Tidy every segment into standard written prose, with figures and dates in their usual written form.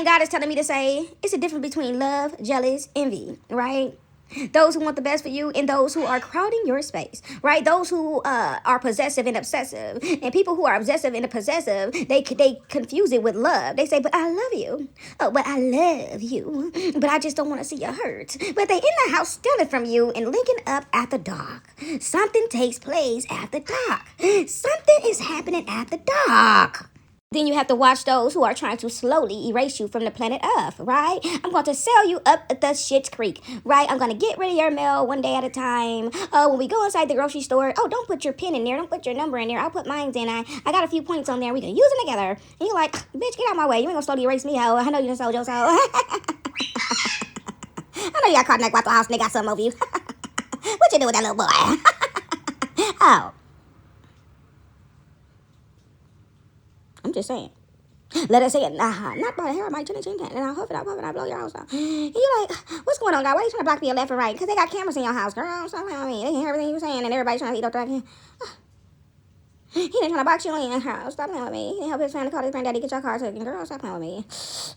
thing God is telling me to say, it's a difference between love, jealous, envy, right? Those who want the best for you and those who are crowding your space, right? Those who are possessive and obsessive, and people who are obsessive and possessive, they confuse it with love. They say, "But I love you, oh, but I love you, but I just don't want to see you hurt." But they in the house stealing from you and linking up at the dock. Something takes place at the dock. Something is happening at the dock. Then you have to watch those who are trying to slowly erase you from the planet Earth, right? I'm going to sell you up the shit's creek, right? I'm going to get rid of your mail one day at a time. When we go inside the grocery store, oh, don't put your pin in there. Don't put your number in there. I'll put mine in. I got a few points on there. We can use them together. And you're like, bitch, get out my way. You ain't going to slowly erase me, ho. I know you done sold yourself. I know you got caught in that Guapo house and they got something over you. What you do with that little boy? Oh. I'm just saying. Let us say it. Not by the hair. I might chin and I'll huff it up and I'll blow your house down. And you're like, what's going on, God? Why are you trying to block me left and right? Because they got cameras in your house, girl. Stop playing with me. They can hear everything you're saying and everybody's trying to eat up the He ain't trying to box you in your house. Stop playing with me. He help his family call his granddaddy, get your car taken. Girl, stop playing with me.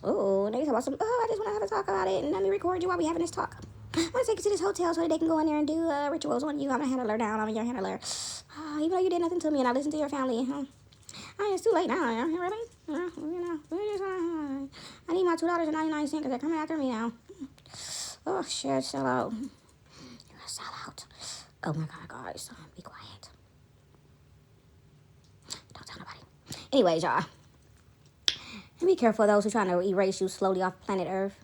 Oh, they talk about some, I just want to have a talk about it and let me record you while we having this talk. I want to take you to this hotel so that they can go in there and do rituals on you. I'm a handler down. I'm your handler. Even though you did nothing to me and I listened to your family. It's too late now, really? I need my $2.99 because they're coming after me now. Oh, shit, sell out. You're a sellout. Oh, my God, guys. Be quiet. Don't tell nobody. Anyways, y'all. Be careful of those who are trying to erase you slowly off planet Earth.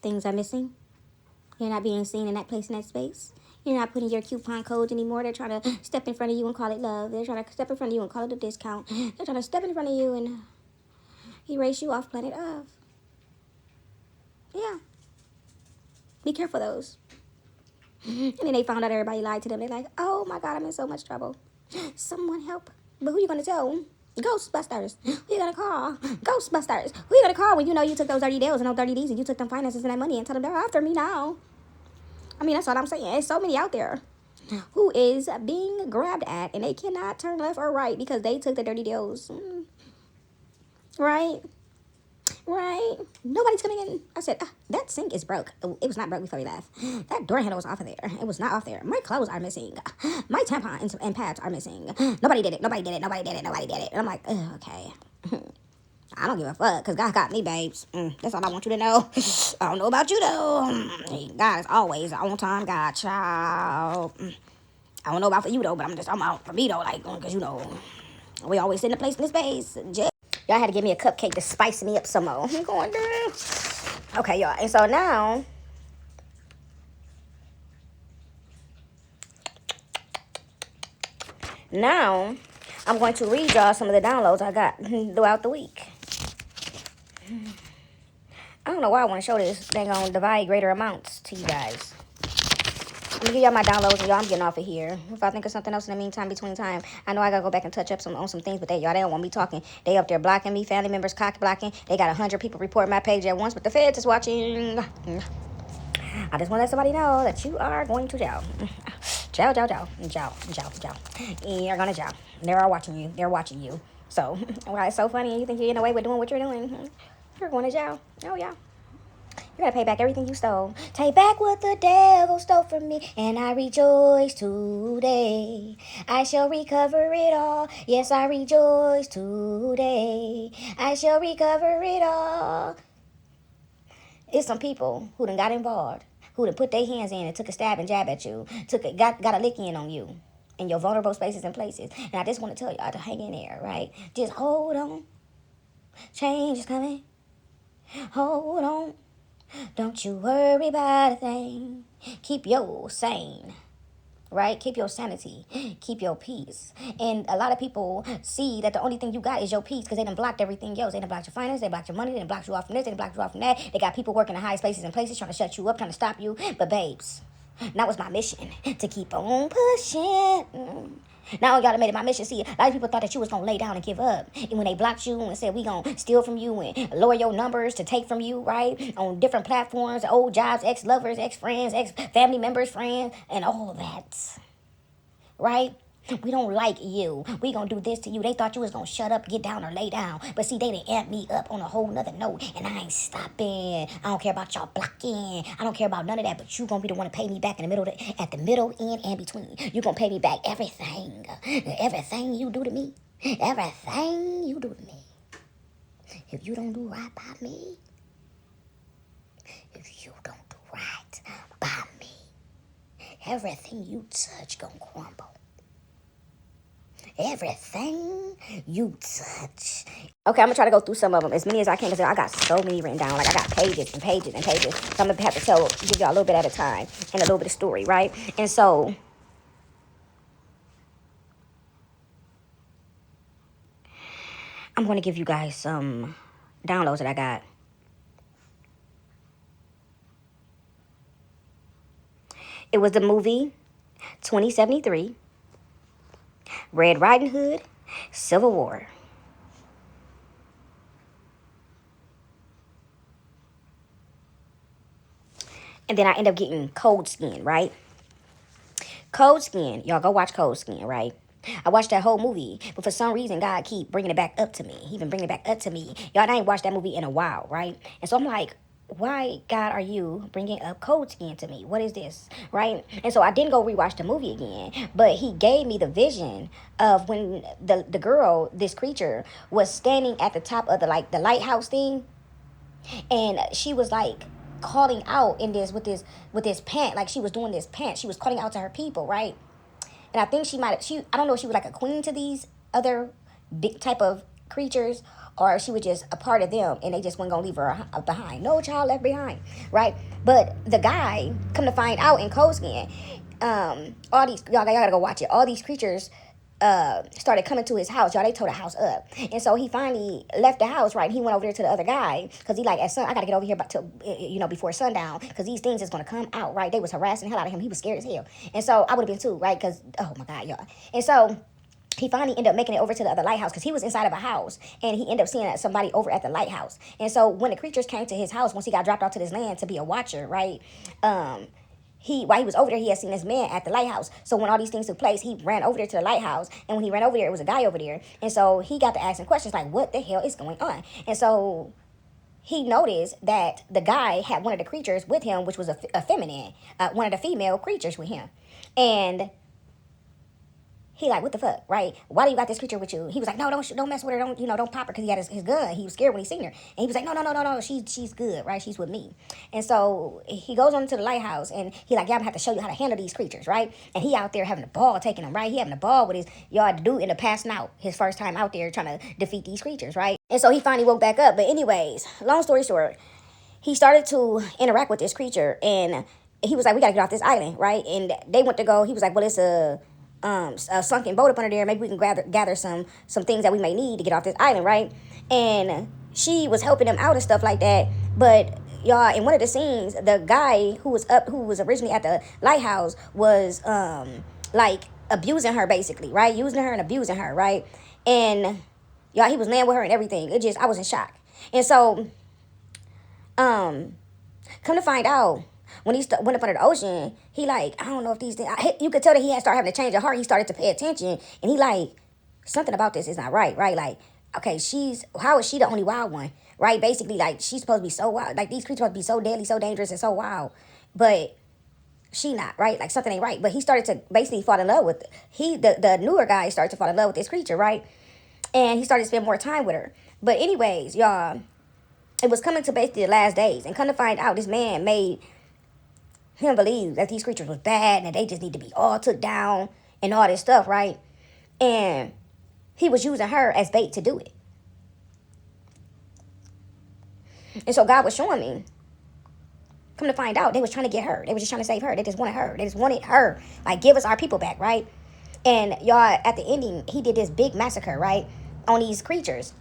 Things are missing. You're not being seen in that place, in that space. You're not putting your coupon codes anymore. They're trying to step in front of you and call it love. They're trying to step in front of you and call it a discount. They're trying to step in front of you and erase you off planet Earth. Yeah. Be careful of those. And then they found out everybody lied to them. They're like, oh my God, I'm in so much trouble. Someone help. But who you going to tell? Ghostbusters. Who you going to call? Ghostbusters. Who you going to call when you know you took those dirty deals and those dirty deeds and you took them finances and that money and tell them they're after me now? I mean, that's all I'm saying. There's so many out there who is being grabbed at and they cannot turn left or right because they took the dirty deals. Right? Right? Nobody's coming in. I said, that sink is broke. It was not broke before we left. That door handle was off of there. It was not off there. My clothes are missing. My tampons and pads are missing. Nobody did it. Nobody did it. Nobody did it. Nobody did it. And I'm like, okay. I don't give a fuck because God got me, babes. That's all I want you to know. I don't know about you, though. God is always on time, God, child. I don't know about for you, though, but I'm talking about for me, though, like, because, you know, we always sit in a place in the space. Y'all had to give me a cupcake to spice me up some more. I'm going down. Okay, y'all. And so now, I'm going to read y'all some of the downloads I got throughout the week. I don't know why I want to show this. They're going to divide greater amounts to you guys. I'm going to give y'all my downloads, and y'all, I'm getting off of here. If I think of something else in the meantime, between time, I know I got to go back and touch up on some things, but y'all, they don't want me talking. They up there blocking me, family members cock blocking. They got 100 people reporting my page at once, but the feds is watching. I just want to let somebody know that you are going to jail. Jail. You're going to jail. They're all watching you. They're watching you. So, why it's so funny and you think you're in a way with doing what you're doing, you're going to jail. Oh, yeah. You gotta pay back everything you stole. Take back what the devil stole from me, and I rejoice today. I shall recover it all. Yes, I rejoice today. I shall recover it all. It's some people who done got involved, who done put their hands in and took a stab and jab at you, got a lick in on you in your vulnerable spaces and places. And I just want to tell y'all to hang in there, right? Just hold on. Change is coming. Hold on. Don't you worry about a thing. Keep your sane, right? Keep your sanity. Keep your peace. And a lot of people see that the only thing you got is your peace because they done blocked everything else. They done blocked your finance. They blocked your money. They done blocked you off from this. They done blocked you off from that. They got people working in the highest places and places trying to shut you up, trying to stop you. But babes, that was my mission, to keep on pushing. Now y'all made it my mission. See, a lot of people thought that you was going to lay down and give up. And when they blocked you and said, we going to steal from you and lower your numbers to take from you, right? On different platforms, old jobs, ex-lovers, ex-friends, ex-family members, friends, and all that. Right? We don't like you. We gonna do this to you. They thought you was gonna shut up, get down, or lay down. But see, they done amped me up on a whole nother note, and I ain't stopping. I don't care about y'all blocking. I don't care about none of that. But you gonna be the one to pay me back in the middle, at the middle, end, and between. You gonna pay me back everything you do to me, everything you do to me. If you don't do right by me, if you don't do right by me, everything you touch gonna crumble. Everything you touch. Okay, I'm gonna try to go through some of them, as many as I can, because I got so many written down. Like, I got pages and pages and pages. So I'm gonna have to give y'all a little bit at a time and a little bit of story, right? And so, I'm gonna give you guys some downloads that I got. It was the movie 2073, Red Riding Hood, Civil War. And then I end up getting Cold Skin, right? Cold Skin. Y'all go watch Cold Skin, right? I watched that whole movie, but for some reason, God keep bringing it back up to me. He been bringing it back up to me. Y'all, I ain't watched that movie in a while, right? And so I'm like, why, God, are you bringing up Cold Skin to me? What is this, right? And so I didn't go rewatch the movie again, but he gave me the vision of when the girl, this creature, was standing at the top of the lighthouse thing, and she was like calling out in this with this pant, like she was doing this pant. She was calling out to her people, right? And I think I don't know if she was like a queen to these other big type of creatures, or she was just a part of them and they just weren't gonna leave her behind. No child left behind, right? But the guy, come to find out in Cold Skin, all these, y'all gotta go watch it. All these creatures started coming to his house. Y'all, they tore the house up. And so he finally left the house, right? He went over there to the other guy because he like, I got to get over here before sundown, because these things is going to come out, right? They was harassing the hell out of him. He was scared as hell. And so I would have been too, right? Because, oh my God, y'all. And so he finally ended up making it over to the other lighthouse, because he was inside of a house, and he ended up seeing somebody over at the lighthouse. And so when the creatures came to his house, once he got dropped off to this land to be a watcher, right? While he was over there, he had seen this man at the lighthouse. So when all these things took place, he ran over there to the lighthouse. And when he ran over there, it was a guy over there. And so he got to asking questions like, what the hell is going on? And so he noticed that the guy had one of the creatures with him, which was a feminine, one of the female creatures with him. And he like, what the fuck, right? Why do you got this creature with you? He was like, no, don't mess with her. Don't pop her, because he had his gun. He was scared when he seen her. And he was like, no, she's good, right? She's with me. And so he goes on to the lighthouse, and he like, yeah, I'm gonna have to show you how to handle these creatures, right? And he out there having a ball taking them, right? He having a ball with his yard dude in the passing out, his first time out there trying to defeat these creatures, right? And so he finally woke back up. But anyways, long story short, he started to interact with this creature, and he was like, we gotta get off this island, right? And they went to go. He was like, well, it's a sunken boat up under there. Maybe we can gather some things that we may need to get off this island, right? And she was helping him out and stuff like that. But y'all, in one of the scenes, the guy who was originally at the lighthouse was like abusing her, basically, right? Using her and abusing her, right? And y'all, he was laying with her and everything. I was in shock. And so come to find out, when he went up under the ocean, he like, I don't know if these things, you could tell that he had started having a change of heart. He started to pay attention, and he like, something about this is not right? Like, okay, how is she the only wild one, right? Basically, like, she's supposed to be so wild. Like, these creatures supposed to be so deadly, so dangerous, and so wild, but she not, right? Like, something ain't right. But he started to basically fall in love with, the newer guy started to fall in love with this creature, right? And he started to spend more time with her. But anyways, y'all, it was coming to basically the last days, and come to find out, this man made him believe that these creatures was bad and that they just need to be all took down and all this stuff, right? And he was using her as bait to do it. And so God was showing me, come to find out, they was trying to get her. They was just trying to save her. They just wanted her. They just wanted her. Like, give us our people back, right? And y'all, at the ending, he did this big massacre, right, on these creatures.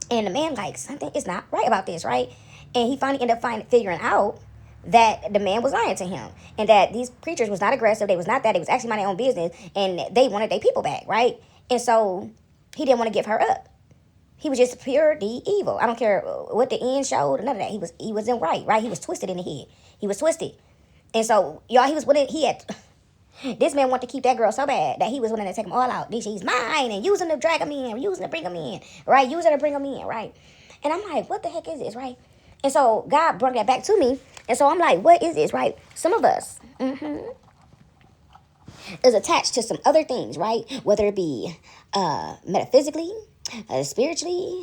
And the man, like, something is not right about this, right? And he finally ended up figuring out that the man was lying to him, and that these creatures was not aggressive. They was not that. They was actually minding their own business, and they wanted their people back, right? And so he didn't want to give her up. He was just pure the evil. I don't care what the end showed, none of that. He wasn't right? He was twisted in the head. He was twisted. And so, y'all, he was with it. This man wanted to keep that girl so bad that he was willing to take them all out. She's mine, and using to drag them in, using to bring them in, right? Using to bring them in, right? And I'm like, what the heck is this, right? And so God brought that back to me. And so I'm like, what is this, right? Some of us is attached to some other things, right? Whether it be metaphysically, spiritually,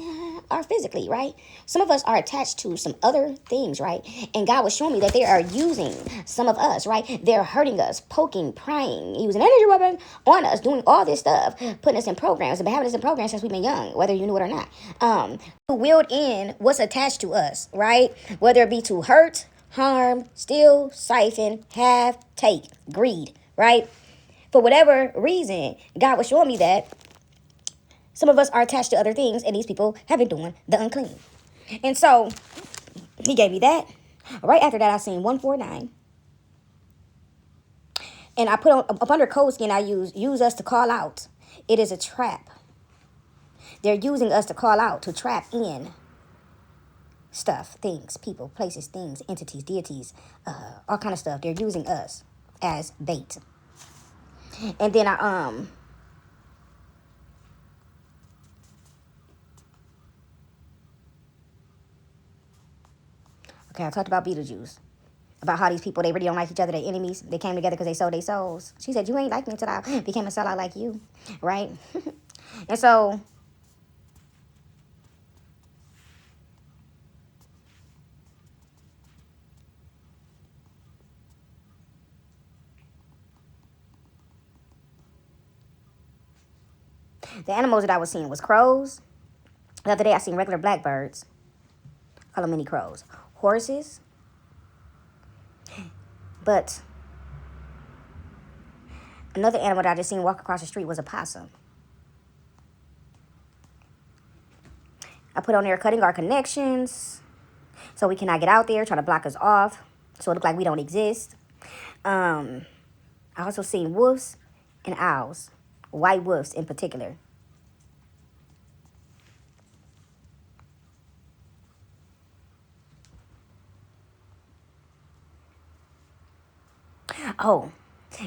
or physically, right? Some of us are attached to some other things, right? And God was showing me that they are using some of us, right? They're hurting us, poking, prying, using energy weapon on us, doing all this stuff, putting us in programs, and having us in programs since we've been young, whether you knew it or not. Willed in what's attached to us, right? Whether it be to hurt, harm, steal, siphon, have, take, greed, right? For whatever reason, God was showing me that some of us are attached to other things, and these people have been doing the unclean. And so he gave me that. Right after that, I seen 149. And I put on up under code skin, I use us to call out. It is a trap. They're using us to call out, to trap in stuff, things, people, places, things, entities, deities, all kind of stuff. They're using us as bait. And then I talked about Beetlejuice. About how these people, they really don't like each other, they're enemies. They came together because they sold their souls. She said, you ain't like me until I became a sellout like you, right? And so, the animals that I was seeing was crows. The other day I seen regular blackbirds. Call them mini crows. Horses. But another animal that I just seen walk across the street was a possum. I put on there cutting our connections so we cannot get out there, trying to block us off, so it look like we don't exist. I also seen wolves and owls, white wolves in particular. Oh,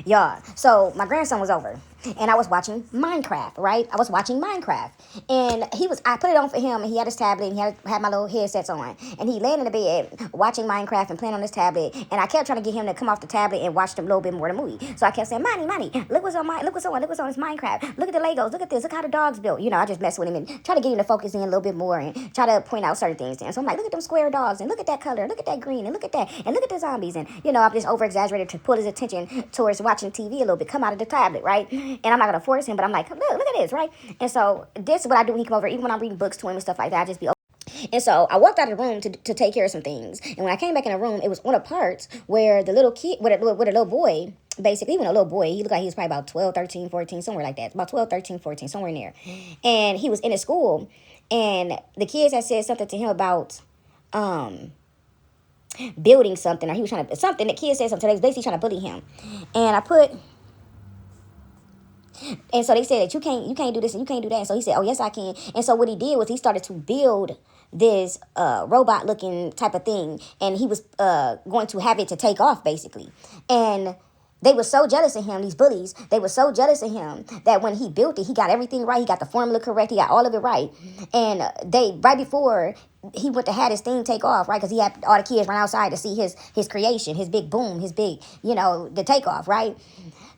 y'all. So my grandson was over and I was watching Minecraft, right? I was watching Minecraft. And I put it on for him and he had his tablet and he had my little headsets on. And he laying in the bed watching Minecraft and playing on his tablet. And I kept trying to get him to come off the tablet and watch a little bit more of the movie. So I kept saying, Money, look what's on this Minecraft. Look at the Legos. Look at this. Look how the dog's built. You know, I just mess with him and try to get him to focus in a little bit more and try to point out certain things. And so I'm like, look at them square dogs and look at that color. Look at that green and look at that. And look at the zombies. And, you know, I've just over exaggerated to pull his attention towards watching TV a little bit, come out of the tablet, right? And I'm not going to force him, but I'm like, look at this, right? And so this is what I do when he come over, even when I'm reading books to him and stuff like that, I just be open. And so I walked out of the room to take care of some things. And when I came back in the room, it was on a part where the little kid, with a little boy, basically, even a little boy, he looked like he was probably about 12, 13, 14, somewhere like that. About 12, 13, 14, somewhere in there. And he was in his school. And the kids had said something to him about building something, or he was trying to, something, the kids said something, they was basically trying to bully him. And so they said that you can't do this and you can't do that. And so he said, oh, yes, I can. And so what he did was he started to build this robot looking type of thing. And he was going to have it to take off, basically. And they were so jealous of him, these bullies. They were so jealous of him that when he built it, he got everything right. He got the formula correct. He got all of it right. And right before he went to have his thing take off, right? Because he had all the kids run outside to see his creation, his big boom, his big, the takeoff, right?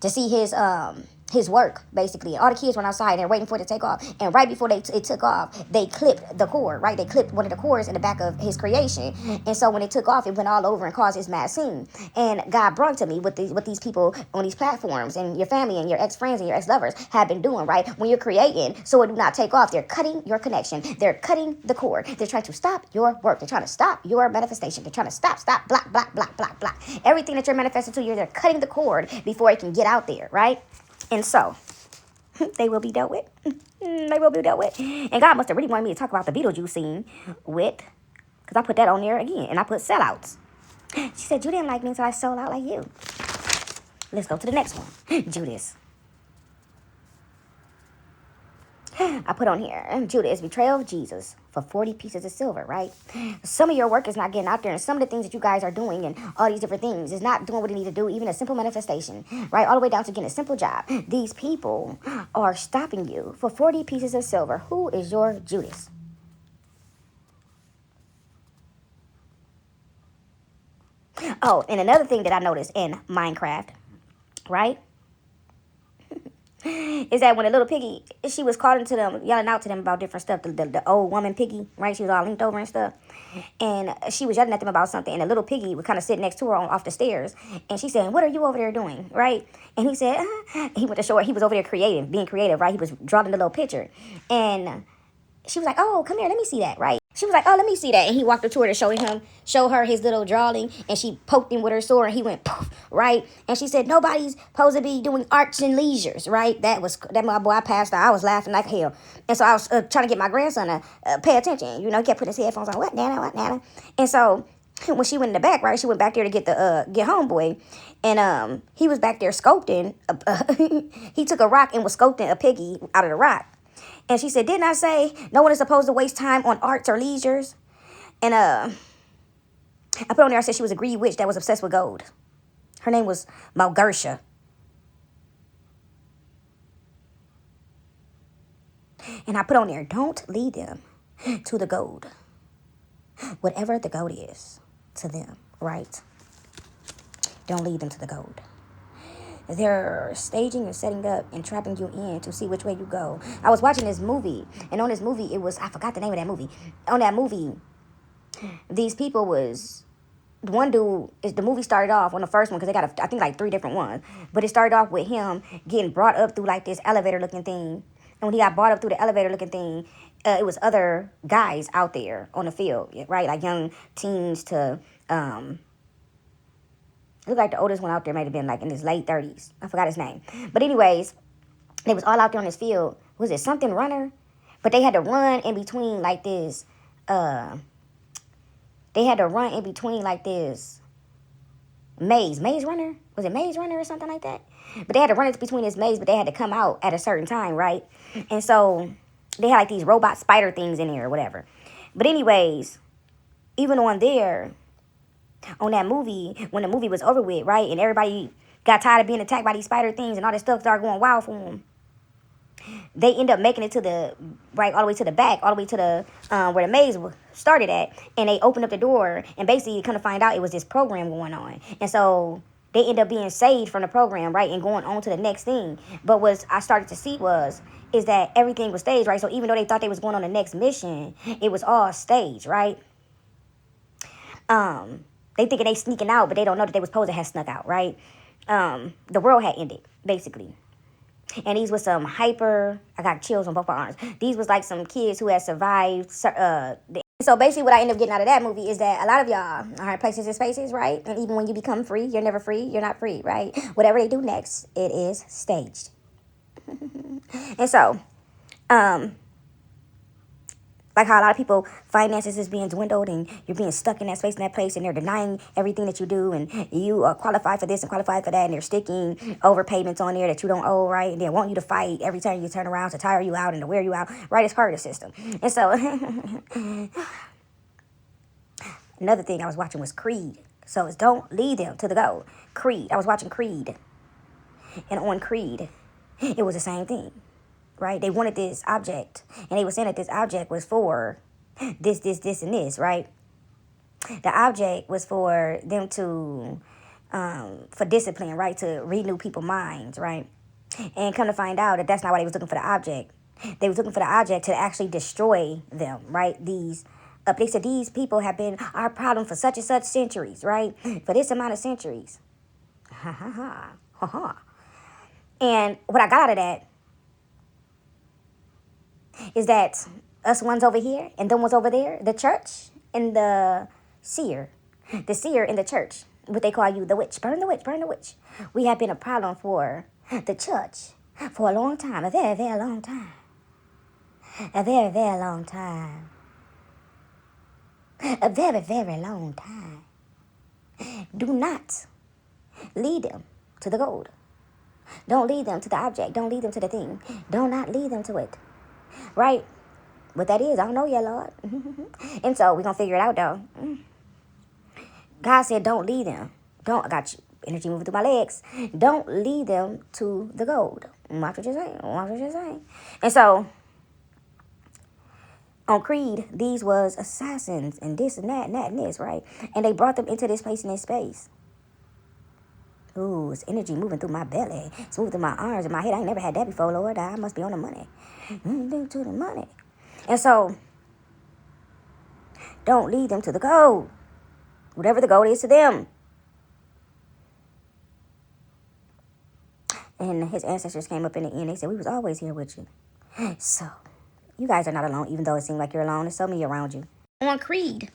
To see his work, basically. All the kids went outside and they're waiting for it to take off. And right before it took off, they clipped the cord, right? They clipped one of the cords in the back of his creation. And so when it took off, it went all over and caused this mad scene. And God brought to me what these people on these platforms and your family and your ex-friends and your ex-lovers have been doing, right? When you're creating, so it do not take off, they're cutting your connection. They're cutting the cord. They're trying to stop your work. They're trying to stop your manifestation. They're trying to stop, block. Everything that you're manifesting to, they're cutting the cord before it can get out there, right? And so, they will be dealt with. They will be dealt with. And God must have really wanted me to talk about the Beetlejuice scene because I put that on there again. And I put sellouts. She said, you didn't like me until I sold out like you. Let's go to the next one. Judas. I put on here, Judas, betrayal of Jesus. for 40 pieces of silver, right? Some of your work is not getting out there, and some of the things that you guys are doing and all these different things is not doing what it needs to do, even a simple manifestation, right? All the way down to getting a simple job. These people are stopping you for 40 pieces of silver. Who is your Judas? Oh, and another thing that I noticed in Minecraft, right? Is that when a little piggy, she was calling to them, yelling out to them about different stuff. The old woman piggy, right? She was all linked over and stuff. And she was yelling at them about something. And the little piggy would kind of sit next to her off the stairs. And she said, what are you over there doing, right? And he said, he went to show her, he was over there being creative, right? He was drawing the little picture. And she was like, oh, come here, let me see that, right? She was like, oh, let me see that. And he walked up to her to show her his little drawing. And she poked him with her sword and he went, poof, right? And she said, nobody's supposed to be doing arts and leisures, right? That my boy, I passed out. I was laughing like hell. And so I was trying to get my grandson to pay attention. You know, he kept putting his headphones on. What, Nana? What, Nana? And so when she went in the back, right, she went back there to get homeboy. And he was back there sculpting. He took a rock and was sculpting a piggy out of the rock. And she said, didn't I say no one is supposed to waste time on arts or leisures? And I put on there, I said she was a greedy witch that was obsessed with gold. Her name was Malgersha. And I put on there, don't lead them to the gold. Whatever the gold is to them, right? Don't lead them to the gold. They're staging and setting up and trapping you in to see which way you go. I was watching this movie, and on this movie, I forgot the name of that movie. On that movie, these people one dude, the movie started off on the first one, because they got, I think, like 3 different ones. But it started off with him getting brought up through like this elevator-looking thing. And when he got brought up through the elevator-looking thing, it was other guys out there on the field, right? Like young teens to, looked like the oldest one out there might have been like in his late 30s. I forgot his name. But anyways, they was all out there on this field. Was it something runner? But they had to run in between like this. They had to run in between like this maze. Maze runner? Was it maze runner or something like that? But they had to run in between this maze, but they had to come out at a certain time, right? And so they had like these robot spider things in there or whatever. But anyways, even on there, on that movie, when the movie was over with, right, and everybody got tired of being attacked by these spider things and all this stuff started going wild for them, they end up making it to the, right, all the way to the back, all the way to the, where the maze started at, and they opened up the door, and basically kind of find out it was this program going on. And so they end up being saved from the program, right, and going on to the next thing. But what I started to see is that everything was staged, right? So even though they thought they was going on the next mission, it was all staged, right? They thinking they sneaking out, but they don't know that they was supposed to have snuck out, right? The world had ended, basically. And these was some I got chills on both my arms. These was like some kids who had survived. So basically what I ended up getting out of that movie is that a lot of y'all are in places and spaces, right? And even when you become free, you're never free. You're not free, right? Whatever they do next, it is staged. And so, like how a lot of people, finances is being dwindled and you're being stuck in that space, in that place, and they're denying everything that you do, and you are qualified for this and qualified for that, and they're sticking overpayments on there that you don't owe, right? And they want you to fight every time you turn around to tire you out and to wear you out, right? It's part of the system. And so, another thing I was watching was Creed. So it's don't lead them to the goal. Creed. I was watching Creed. And on Creed, it was the same thing. Right? They wanted this object. And they were saying that this object was for this, and this, right? The object was for them to, for discipline, right? To renew people's minds, right? And come to find out that that's not why they was looking for the object. They was looking for the object to actually destroy them, right? They said these people have been our problem for such and such centuries, right? For this amount of centuries. Ha, ha, ha. Ha, ha. And what I got out of that is that us ones over here and them ones over there, the church and the seer in the church, what they call you, the witch, burn the witch, burn the witch. We have been a problem for the church for a long time, a very, very long time. A very, very long time. A very, very long time. Do not lead them to the gold. Don't lead them to the object. Don't lead them to the thing. Do not lead them to it. Right? What that is, I don't know yet, Lord. And so we're going to figure it out, though. God said, don't lead them. I got you. Energy moving through my legs. Don't lead them to the gold. Watch what you're saying. Watch what you're saying. And so, on Creed, these was assassins and this and that and that and this, right? And they brought them into this place and this space. Ooh, it's energy moving through my belly. It's moving through my arms and my head. I ain't never had that before, Lord. I must be on the money. To the money. And so, don't lead them to the gold. Whatever the gold is to them. And his ancestors came up in the end. They said, we was always here with you. So, you guys are not alone, even though it seemed like you're alone. There's so many around you. On Creed,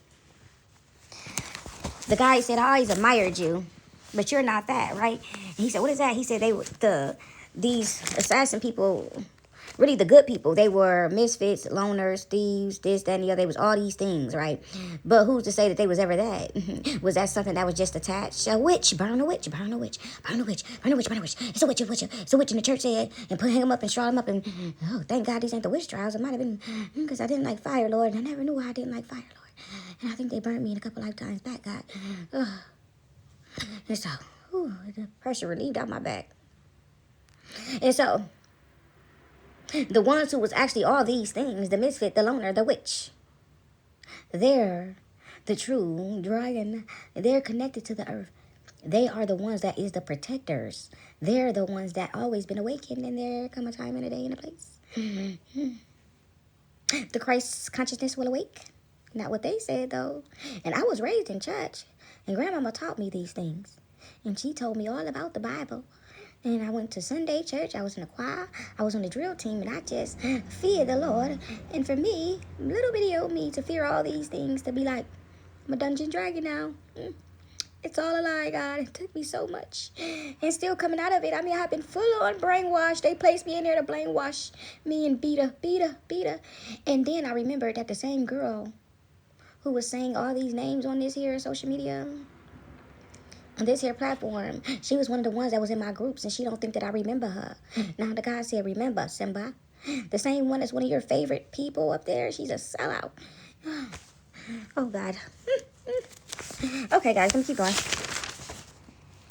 the guy said, I always admired you, but you're not that, right? And he said, what is that? He said, these assassin people, really the good people, they were misfits, loners, thieves, this, that, and the other. They was all these things, right? But who's to say that they was ever that? Was that something that was just attached? A witch, burn a witch, burn a witch, burn a witch, burn a witch, burn a witch. It's a witch, it's a witch in the church said, and hang him up and shroud him up. And oh, thank God these ain't the witch trials. It might have been because I didn't like fire, Lord. And I never knew why I didn't like fire, Lord. And I think they burned me in a couple lifetimes back, God. Ugh. And so, the pressure relieved out my back. And so, the ones who was actually all these things, the misfit, the loner, the witch, they're the true dragon. They're connected to the earth. They are the ones that is the protectors. They're the ones that always been awakened, and there come a time and a day and a place. The Christ consciousness will awake. Not what they said, though. And I was raised in church, and Grandmama taught me these things. And she told me all about the Bible. And I went to Sunday church. I was in the choir. I was on the drill team. And I just feared the Lord. And for me, little bitty old me, to fear all these things, to be like, I'm a dungeon dragon now. It's all a lie, God. It took me so much. And still coming out of it. I mean, I've been full on brainwashed. They placed me in there to brainwash me and beat her. And then I remembered that the same girl who was saying all these names on this here social media, on this here platform, she was one of the ones that was in my groups, and she don't think that I remember her. Now the guy said, remember, Simba. The same one that's one of your favorite people up there, she's a sellout. Oh, God. Okay, guys, let me keep going.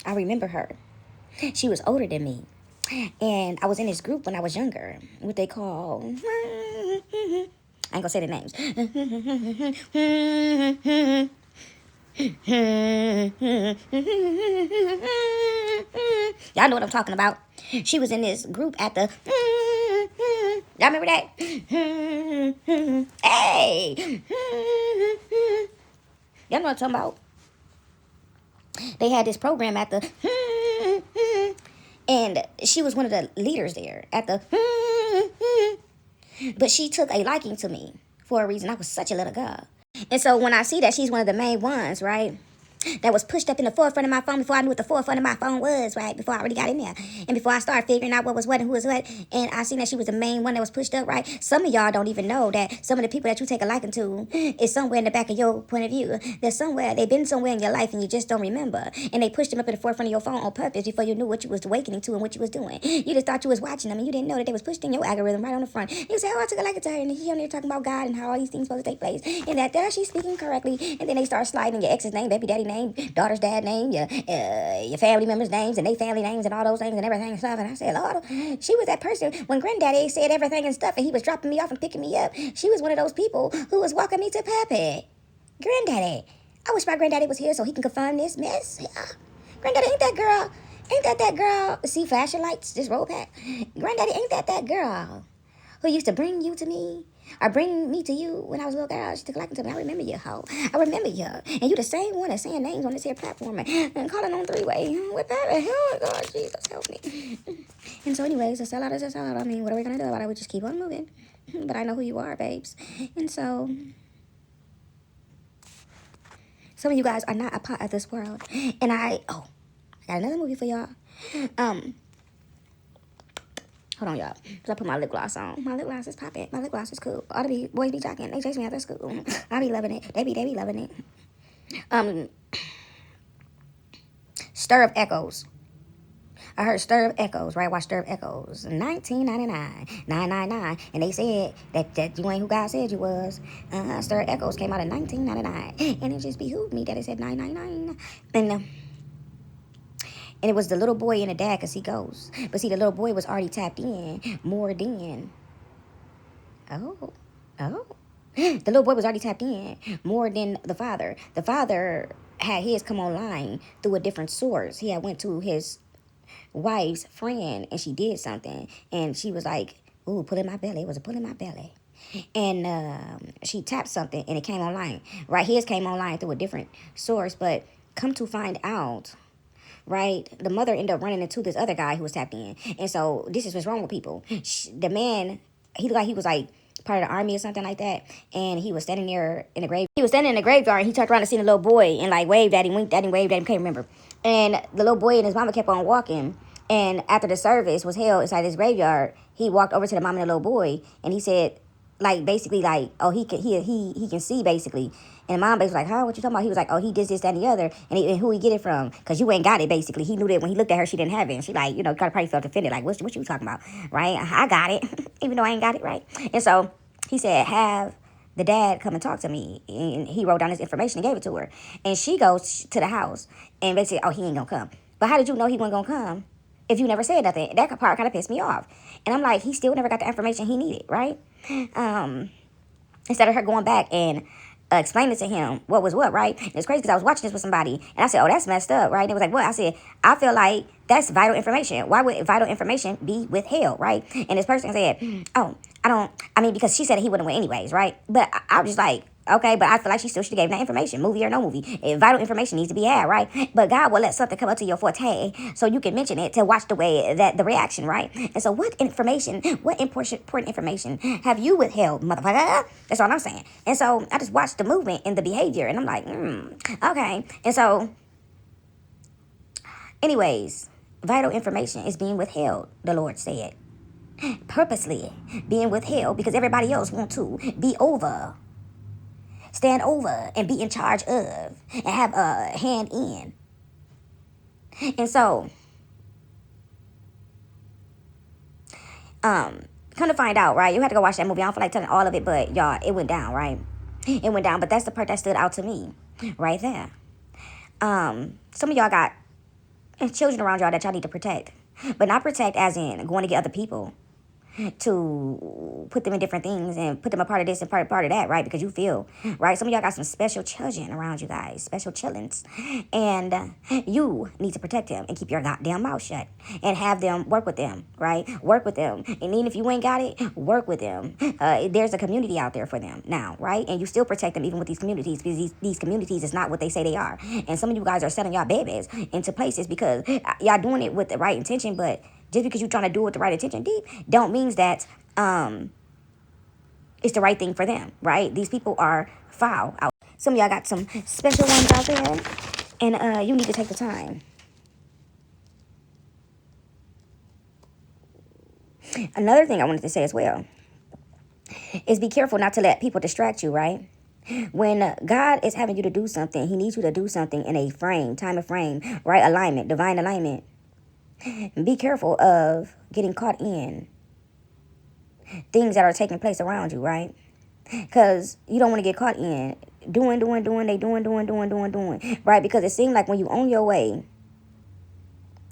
I remember her. She was older than me. And I was in this group when I was younger, what they call... I ain't gonna say the names. Y'all know what I'm talking about. She was in this group at the... Y'all remember that? Hey! Y'all know what I'm talking about. They had this program at the... And she was one of the leaders there at the... But she took a liking to me for a reason. I was such a little girl. And so when I see that she's one of the main ones, right, that was pushed up in the forefront of my phone before I knew what the forefront of my phone was, right, before I already got in there, and before I started figuring out what was what and who was what, and I seen that she was the main one that was pushed up, right. Some of y'all don't even know that some of the people that you take a liking to is somewhere in the back of your point of view. There's somewhere, they've been somewhere in your life and you just don't remember, and they pushed them up in the forefront of your phone on purpose before you knew what you was awakening to and what you was doing. You just thought you was watching them, and you didn't know that they was pushed in your algorithm right on the front. You say, oh, I took a liking to her, and she on there talking about God and how all these things supposed to take place, and that there she's speaking correctly, and then they start sliding your ex's name, baby daddy name, daughter's dad name, your family members' names, and they family names, and all those things and everything and stuff. And I said, Lord, she was that person when Granddaddy said everything and stuff, and he was dropping me off and picking me up. She was one of those people who was walking me to Pappy. Granddaddy. I wish my granddaddy was here so he can confirm this mess. Yeah. Granddaddy, ain't that girl? Ain't that girl? See, flashing lights, just roll back. Granddaddy, ain't that girl who used to bring you to me? Or bring me to you when I was a little girl. She took a liking to me. I remember you, ho. I remember you. And you the same one that's saying names on this here platform and calling on three-way. With that, oh, God, Jesus, help me. And so anyways, a sellout is a sellout. I mean, what are we going to do about it? We just keep on moving. But I know who you are, babes. And so, some of you guys are not a part of this world. And I got another movie for y'all. Hold on, y'all. Because I put my lip gloss on. My lip gloss is popping. My lip gloss is cool. All the boys be talking. They chase me after school. I be loving it. They be loving it. Stir of Echoes. I heard Stir of Echoes, right? Watch Stir of Echoes, 1999, 999, and they said that you ain't who God said you was. Stir of Echoes came out in 1999, and it just behooved me that it said 999, and it was the little boy and the dad, cause he goes. But see, the little boy was already tapped in more than. Oh. The little boy was already tapped in more than the father. The father had his come online through a different source. He had went to his wife's friend and she did something. And she was like, ooh, pull in my belly. It was a pull in my belly. And she tapped something and it came online. Right, his came online through a different source. But come to find out, right, the mother ended up running into this other guy who was tapped in. And so this is what's wrong with people. The man, he looked like he was like part of the army or something like that, and he was standing there in the grave. He was standing in the graveyard, and he turned around and seen a little boy and like waved at him, winked at him, waved at him, can't remember. And the little boy and his mama kept on walking. And after the service was held inside this graveyard, he walked over to the mom and the little boy, and he said, like basically like, oh, he can see basically. And the mom basically was like, huh, what you talking about? He was like, oh, he did this, that, and the other. And who he get it from? Because you ain't got it, basically. He knew that when he looked at her, she didn't have it. And she like, kind of probably felt offended. Like, what you talking about? Right? I got it. Even though I ain't got it, right? And so he said, have the dad come and talk to me. And he wrote down his information and gave it to her. And she goes to the house and basically, oh, he ain't going to come. But how did you know he wasn't going to come if you never said nothing? That part kind of pissed me off. And I'm like, he still never got the information he needed, right? Instead of her going back and explaining to him what was what, right? And it's crazy because I was watching this with somebody and I said, oh, that's messed up, right? And it was like, what? I said, I feel like that's vital information. Why would vital information be withheld, right? And this person said, oh, because she said he wouldn't win anyways, right? But I was just like, okay, but I feel like she still should have gave that information, movie or no movie. Vital information needs to be had, right? But God will let something come up to your forte so you can mention it to watch the way that the reaction, right? And so what important information have you withheld, motherfucker? That's all I'm saying. And so I just watched the movement and the behavior and I'm like, okay. And so, anyways, vital information is being withheld, the Lord said. Purposely being withheld because everybody else want to be over. Stand over and be in charge of and have a hand in. And so, come to find out, right? You had to go watch that movie. I don't feel like telling all of it, but y'all, it went down, right? It went down, but that's the part that stood out to me right there. Some of y'all got children around y'all that y'all need to protect, but not protect as in going to get other people to put them in different things and put them a part of this and part of that, right? Because you feel, right? Some of y'all got some special children around you guys, special chillins. And you need to protect them and keep your goddamn mouth shut and have them work with them, right? Work with them. And even if you ain't got it, work with them. There's a community out there for them now, right? And you still protect them even with these communities because these communities is not what they say they are. And some of you guys are selling y'all babies into places because y'all doing it with the right intention, but just because you're trying to do it with the right intention deep, don't mean that it's the right thing for them, right? These people are foul out. Some of y'all got some special ones out there, and you need to take the time. Another thing I wanted to say as well is be careful not to let people distract you, right? When God is having you to do something, he needs you to do something in a time of frame, right? Alignment, divine alignment. Be careful of getting caught in things that are taking place around you, right? Because you don't want to get caught in doing, right? Because it seems like when you on your way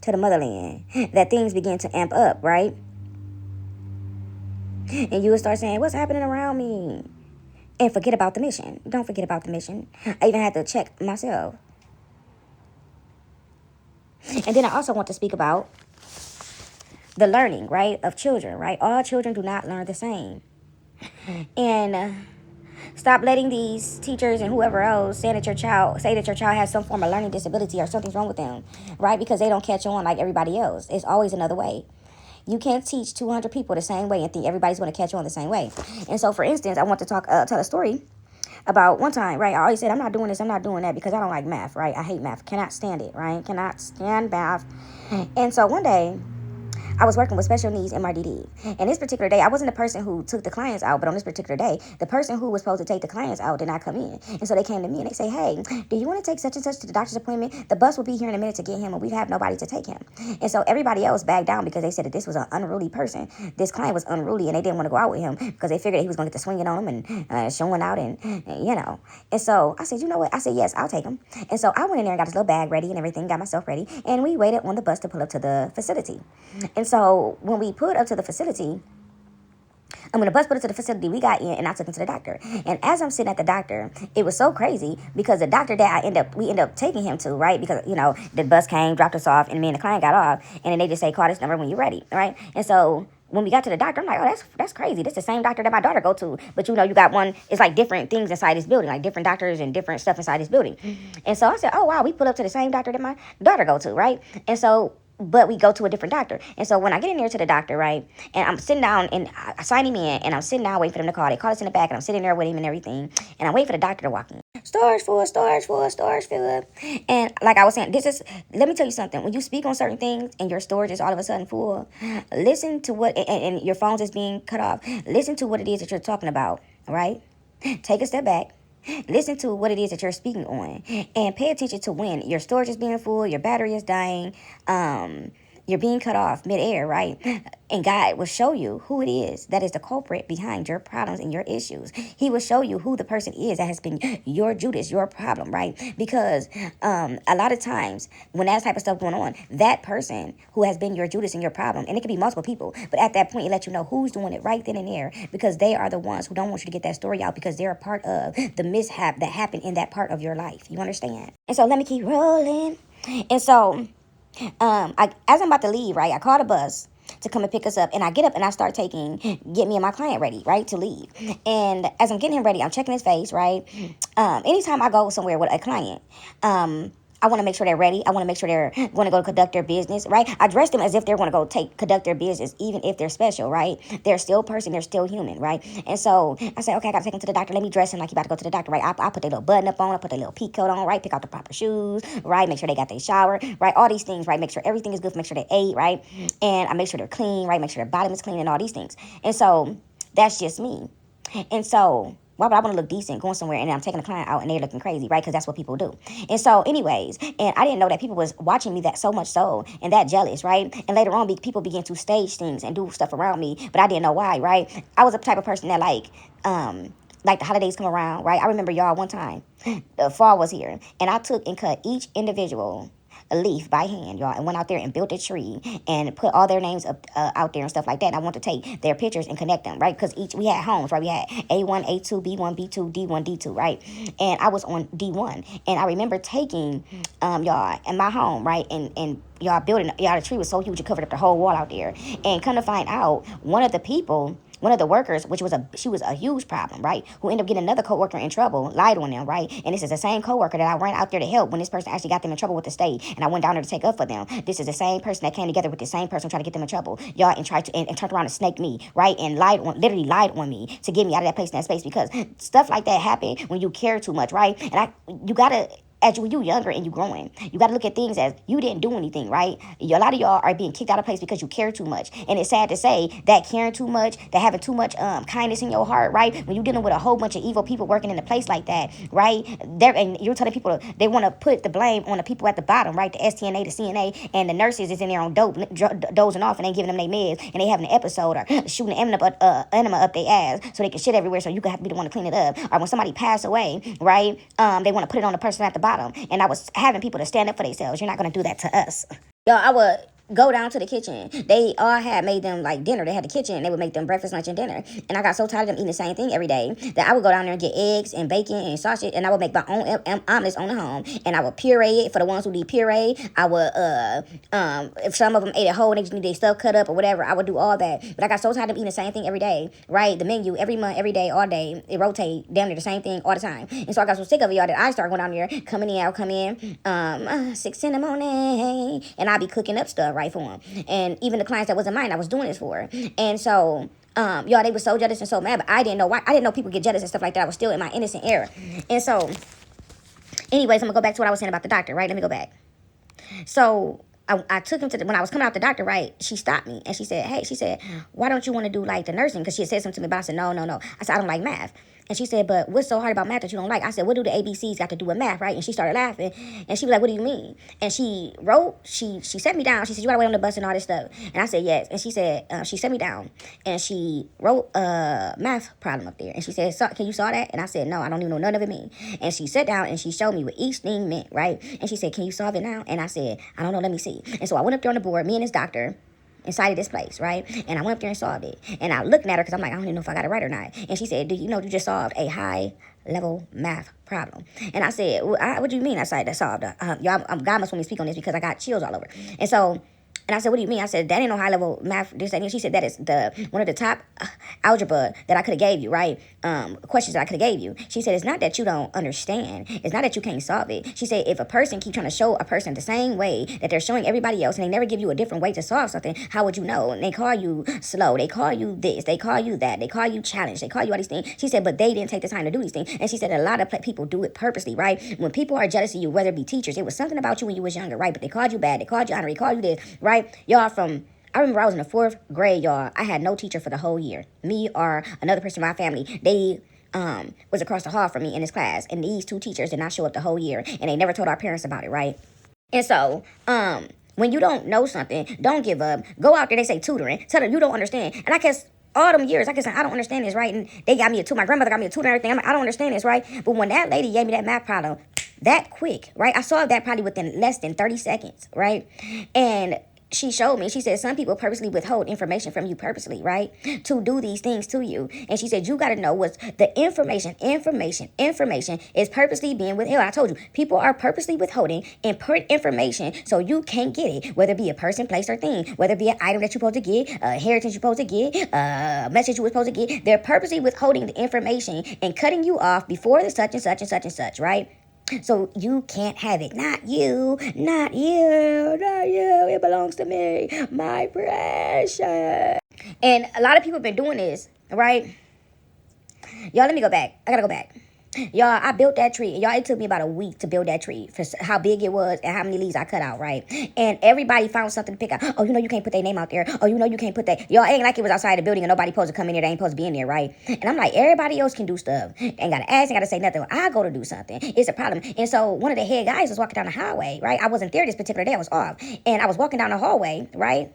to the motherland, that things begin to amp up, right? And you will start saying, what's happening around me? And forget about the mission. Don't forget about the mission. I even had to check myself. And then I also want to speak about the learning, right, of children, right? All children do not learn the same. And stop letting these teachers and whoever else say that your child has some form of learning disability or something's wrong with them, right? Because they don't catch on like everybody else. It's always another way. You can't teach 200 people the same way and think everybody's going to catch on the same way. And so, for instance, I want to tell a story about one time, right? I always said, I'm not doing this, I'm not doing that because I don't like math, right? I hate math. Cannot stand it, right? Cannot stand math. And so one day, I was working with special needs MRDD. And this particular day, I wasn't the person who took the clients out, but on this particular day, the person who was supposed to take the clients out did not come in. And so they came to me and they say, hey, do you want to take such and such to the doctor's appointment? The bus will be here in a minute to get him, and we have nobody to take him. And so everybody else backed down because they said that this was an unruly person. This client was unruly, and they didn't want to go out with him because they figured that he was going to get to swinging on them and showing out and, you know. And so I said, you know what? I said, yes, I'll take him. And so I went in there and got this little bag ready and everything, got myself ready, and we waited on the bus to pull up to the facility. And so when we pulled up to the facility, and when the bus put us to the facility, we got in and I took him to the doctor. And as I'm sitting at the doctor, it was so crazy because the doctor that we end up taking him to, right? Because, you know, the bus came, dropped us off, and me and the client got off. And then they just say, call this number when you're ready, right? And so when we got to the doctor, I'm like, oh, that's crazy. This is the same doctor that my daughter go to. But, you know, you got one, it's like different things inside this building, like different doctors and different stuff inside this building. And so I said, oh, wow, we pull up to the same doctor that my daughter go to, right? And so but we go to a different doctor. And so when I get in there to the doctor, right, and I'm sitting down and I sign him in, and I'm sitting down waiting for them to call. They call us in the back, and I'm sitting there with him and everything, and I wait for the doctor to walk in. Storage full, storage full, storage full. And like I was saying, let me tell you something. When you speak on certain things and your storage is all of a sudden full, listen to what, and your phone's is being cut off, listen to what it is that you're talking about, right? Take a step back. Listen to what it is that you're speaking on, and pay attention to when your storage is being full, your battery is dying, you're being cut off midair, right? And God will show you who it is that is the culprit behind your problems and your issues. He will show you who the person is that has been your Judas, your problem, right? Because a lot of times when that type of stuff going on, that person who has been your Judas and your problem, and it could be multiple people, but at that point, it lets you know who's doing it right then and there, because they are the ones who don't want you to get that story out because they're a part of the mishap that happened in that part of your life. You understand? And so let me keep rolling. And so as I'm about to leave, right, I called a bus to come and pick us up, and I get up and I start get me and my client ready, right, to leave. And as I'm getting him ready, I'm checking his face, right. Anytime I go somewhere with a client, I want to make sure they're ready. I want to make sure they're going to go conduct their business, right? I dress them as if they're going to go conduct their business, even if they're special, right? They're still a person. They're still human, right? And so I say, okay, I got to take him to the doctor. Let me dress him like he about to go to the doctor, right? I put their little button up on. I put their little peak coat on, right? Pick out the proper shoes, right? Make sure they got their shower, right? All these things, right? Make sure everything is good. Make sure they ate, right? And I make sure they're clean, right? Make sure their bottom is clean and all these things. And so that's just me. And so why would I want to look decent going somewhere and I'm taking a client out and they're looking crazy, right? Because that's what people do. And so anyways, and I didn't know that people was watching me that so much so and that jealous, right? And later on, people begin to stage things and do stuff around me, but I didn't know why, right? I was the type of person that like the holidays come around, right? I remember y'all one time, the fall was here, and I took and cut each individual a leaf by hand, y'all, and went out there and built a tree and put all their names up out there and stuff like that. And I want to take their pictures and connect them, right? Because we had homes, right? We had A1, A2, B1, B2, D1, D2, right? And I was on D1, and I remember taking y'all in my home, right? And y'all building, y'all, the tree was so huge it covered up the whole wall out there. And come to find out, one of the workers, she was a huge problem, right? Who ended up getting another coworker in trouble, lied on them, right? And this is the same coworker that I ran out there to help when this person actually got them in trouble with the state, and I went down there to take up for them. This is the same person that came together with the same person trying to get them in trouble, y'all, and tried to and turned around and snaked me, right? And literally lied on me to get me out of that place and that space, because stuff like that happen when you care too much, right? And you gotta. When you younger and you growing, you got to look at things as you didn't do anything, right? A lot of y'all are being kicked out of place because you care too much. And it's sad to say that caring too much, that having too much kindness in your heart, right? When you're dealing with a whole bunch of evil people working in a place like that, right? And you're telling people they want to put the blame on the people at the bottom, right? The STNA, the CNA, and the nurses is in there on dope, dozing off and ain't giving them their meds, and they having an episode or shooting an enema up their ass so they can shit everywhere so you can have to be the one to clean it up. Or when somebody pass away, right? They want to put it on the person at the bottom. And I was having people to stand up for themselves. You're not going to do that to us. Yo, I would go down to the kitchen. They all had made them like dinner. They had the kitchen and they would make them breakfast, lunch, and dinner. And I got so tired of them eating the same thing every day that I would go down there and get eggs and bacon and sausage, and I would make my own omelets on the home, and I would puree it for the ones who need puree. I would if some of them ate it whole and they just need their stuff cut up or whatever, I would do all that. But I got so tired of eating the same thing every day, right? The menu every month, every day, all day, it rotate damn near the same thing all the time. And so I got so sick of it, y'all, that I started going down there, coming in, I'll come in 6 in the morning, and I'll be cooking up stuff, right, for them. And even the clients that wasn't mine, I was doing this for. And so y'all, they were so jealous and so mad, but I didn't know why. I didn't know people get jealous and stuff like that. I was still in my innocent era. And so anyways, I'm gonna go back to what I was saying about the doctor, right? Let me go back. So I took him to when I was coming out the doctor, right? She stopped me and she said, hey, she said, why don't you want to do like the nursing? Because she had said something to me, but I said, no, no, no. I said, I don't like math. And she said, but what's so hard about math that you don't like? I said, what do the ABCs got to do with math, right? And she started laughing. And she was like, what do you mean? And she wrote, she set me down. She said, you got to wait on the bus and all this stuff. And I said, yes. And she said, she set me down. And she wrote a math problem up there. And she said, so, can you saw that? And I said, no, I don't even know none of it mean. And she sat down and she showed me what each thing meant, right? And she said, can you solve it now? And I said, I don't know, let me see. And so I went up there on the board, me and this doctor, inside of this place, right? And I went up there and solved it. And I looked at her because I'm like, I don't even know if I got it right or not. And she said, do you know you just solved a high level math problem? And I said, well, what do you mean? I said, I solved it. Y'all, God must want me to speak on this because I got chills all over. And so, and I said, what do you mean? I said, that ain't no high level math. This and she said, that is one of the top algebra that I could have gave you, right? Questions that I could have gave you. She said, it's not that you don't understand. It's not that you can't solve it. She said, if a person keep trying to show a person the same way that they're showing everybody else and they never give you a different way to solve something, how would you know? And they call you slow. They call you this. They call you that. They call you challenge. They call you all these things. She said, but they didn't take the time to do these things. And she said, a lot of people do it purposely, right? When people are jealous of you, whether it be teachers, it was something about you when you was younger, right? But they called you bad. They called you honorary. They called you this, right? Y'all I remember I was in the 4th grade, y'all. I had no teacher for the whole year. Me or another person in my family. They was across the hall from me in this class. And these 2 teachers did not show up the whole year. And they never told our parents about it, right? And so, when you don't know something, don't give up. Go out there, they say tutoring. Tell them you don't understand. And I guess all them years, I guess I don't understand this, right? And they got me a tutor. My grandmother got me a tutor and everything. I'm like, I don't understand this, right? But when that lady gave me that math problem, that quick, right? I solved that probably within less than 30 seconds, right? And she showed me, she said, some people purposely withhold information from you purposely, right? To do these things to you. And she said, you got to know what's the information is purposely being withheld. I told you, people are purposely withholding important information so you can't get it, whether it be a person, place, or thing, whether it be an item that you're supposed to get, a heritage you're supposed to get, a message you were supposed to get. They're purposely withholding the information and cutting you off before the such and such and such and such, right? So you can't have it. Not you, not you, not you. It belongs to me, my precious. And a lot of people have been doing this, right? Y'all, let me go back. I gotta go back. Y'all, I built that tree. Y'all, it took me about a week to build that tree for how big it was and how many leaves I cut out, right? And everybody found something to pick out. Oh, you know you can't put their name out there. Oh, you know you can't put that. Y'all, ain't like it was outside the building and nobody supposed to come in there. They ain't supposed to be in there, right? And I'm like, everybody else can do stuff. Ain't gotta ask, ain't gotta say nothing. When I go to do something, it's a problem. And so one of the head guys was walking down the highway, right? I wasn't there this particular day. I was off. And I was walking down the hallway, right?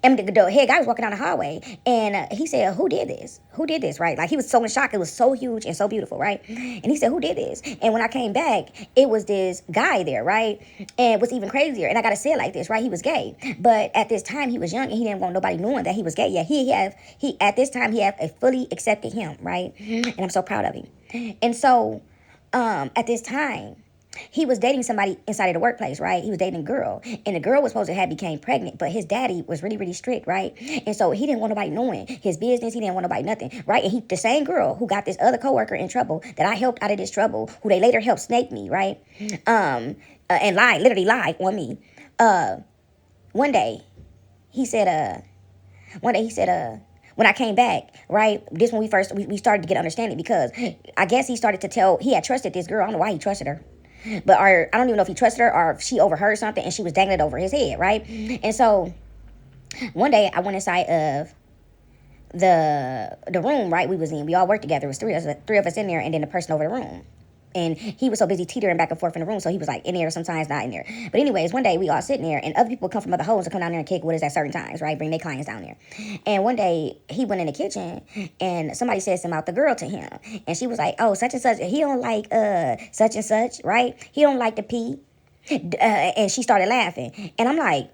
And the head guy was walking down the hallway, and he said, who did this? Who did this, right? Like, he was so in shock. It was so huge and so beautiful, right? And he said, who did this? And when I came back, it was this guy there, right? And what's even crazier, and I got to say it like this, right? He was gay. But at this time, he was young, and he didn't want nobody knowing that he was gay. Yeah, at this time, he had a fully accepted him, right? And I'm so proud of him. And so, at this time, he was dating somebody inside of the workplace, right? He was dating a girl, and the girl was supposed to have became pregnant, but his daddy was really, really strict, right? And so he didn't want nobody knowing his business. He didn't want nobody nothing, right? And the same girl who got this other coworker in trouble that I helped out of this trouble, who they later helped snake me, right? And literally lied on me. One day he said, when I came back, right, this when we started to get understanding, because I guess he had trusted this girl. I don't know why he trusted her. But I don't even know if he trusted her or if she overheard something and she was dangling it over his head, right? And so one day I went inside of the room, right, we was in. We all worked together. It was three of us in there, and then the person over the room. And he was so busy teetering back and forth in the room, so he was like in there, sometimes not in there. But anyways, one day we all sitting there, and other people come from other homes to come down there and kick with us at certain times, right? Bring their clients down there. And one day he went in the kitchen, and somebody said something about the girl to him, and she was like, "Oh, such and such, he don't like such and such, right? He don't like the pee." And she started laughing, and I'm like,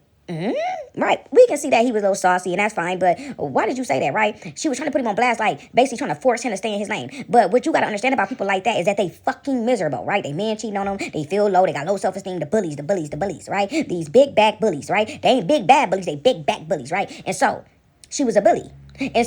right, we can see that he was a little saucy, and that's fine, but why did you say that, right? She was trying to put him on blast, like basically trying to force him to stay in his lane. But what you got to understand about people like that is that they fucking miserable, right? They men cheating on them, they feel low, they got low self-esteem. The bullies, right? These big back bullies, right? They ain't big bad bullies, they big back bullies, right? And so she was a bully. And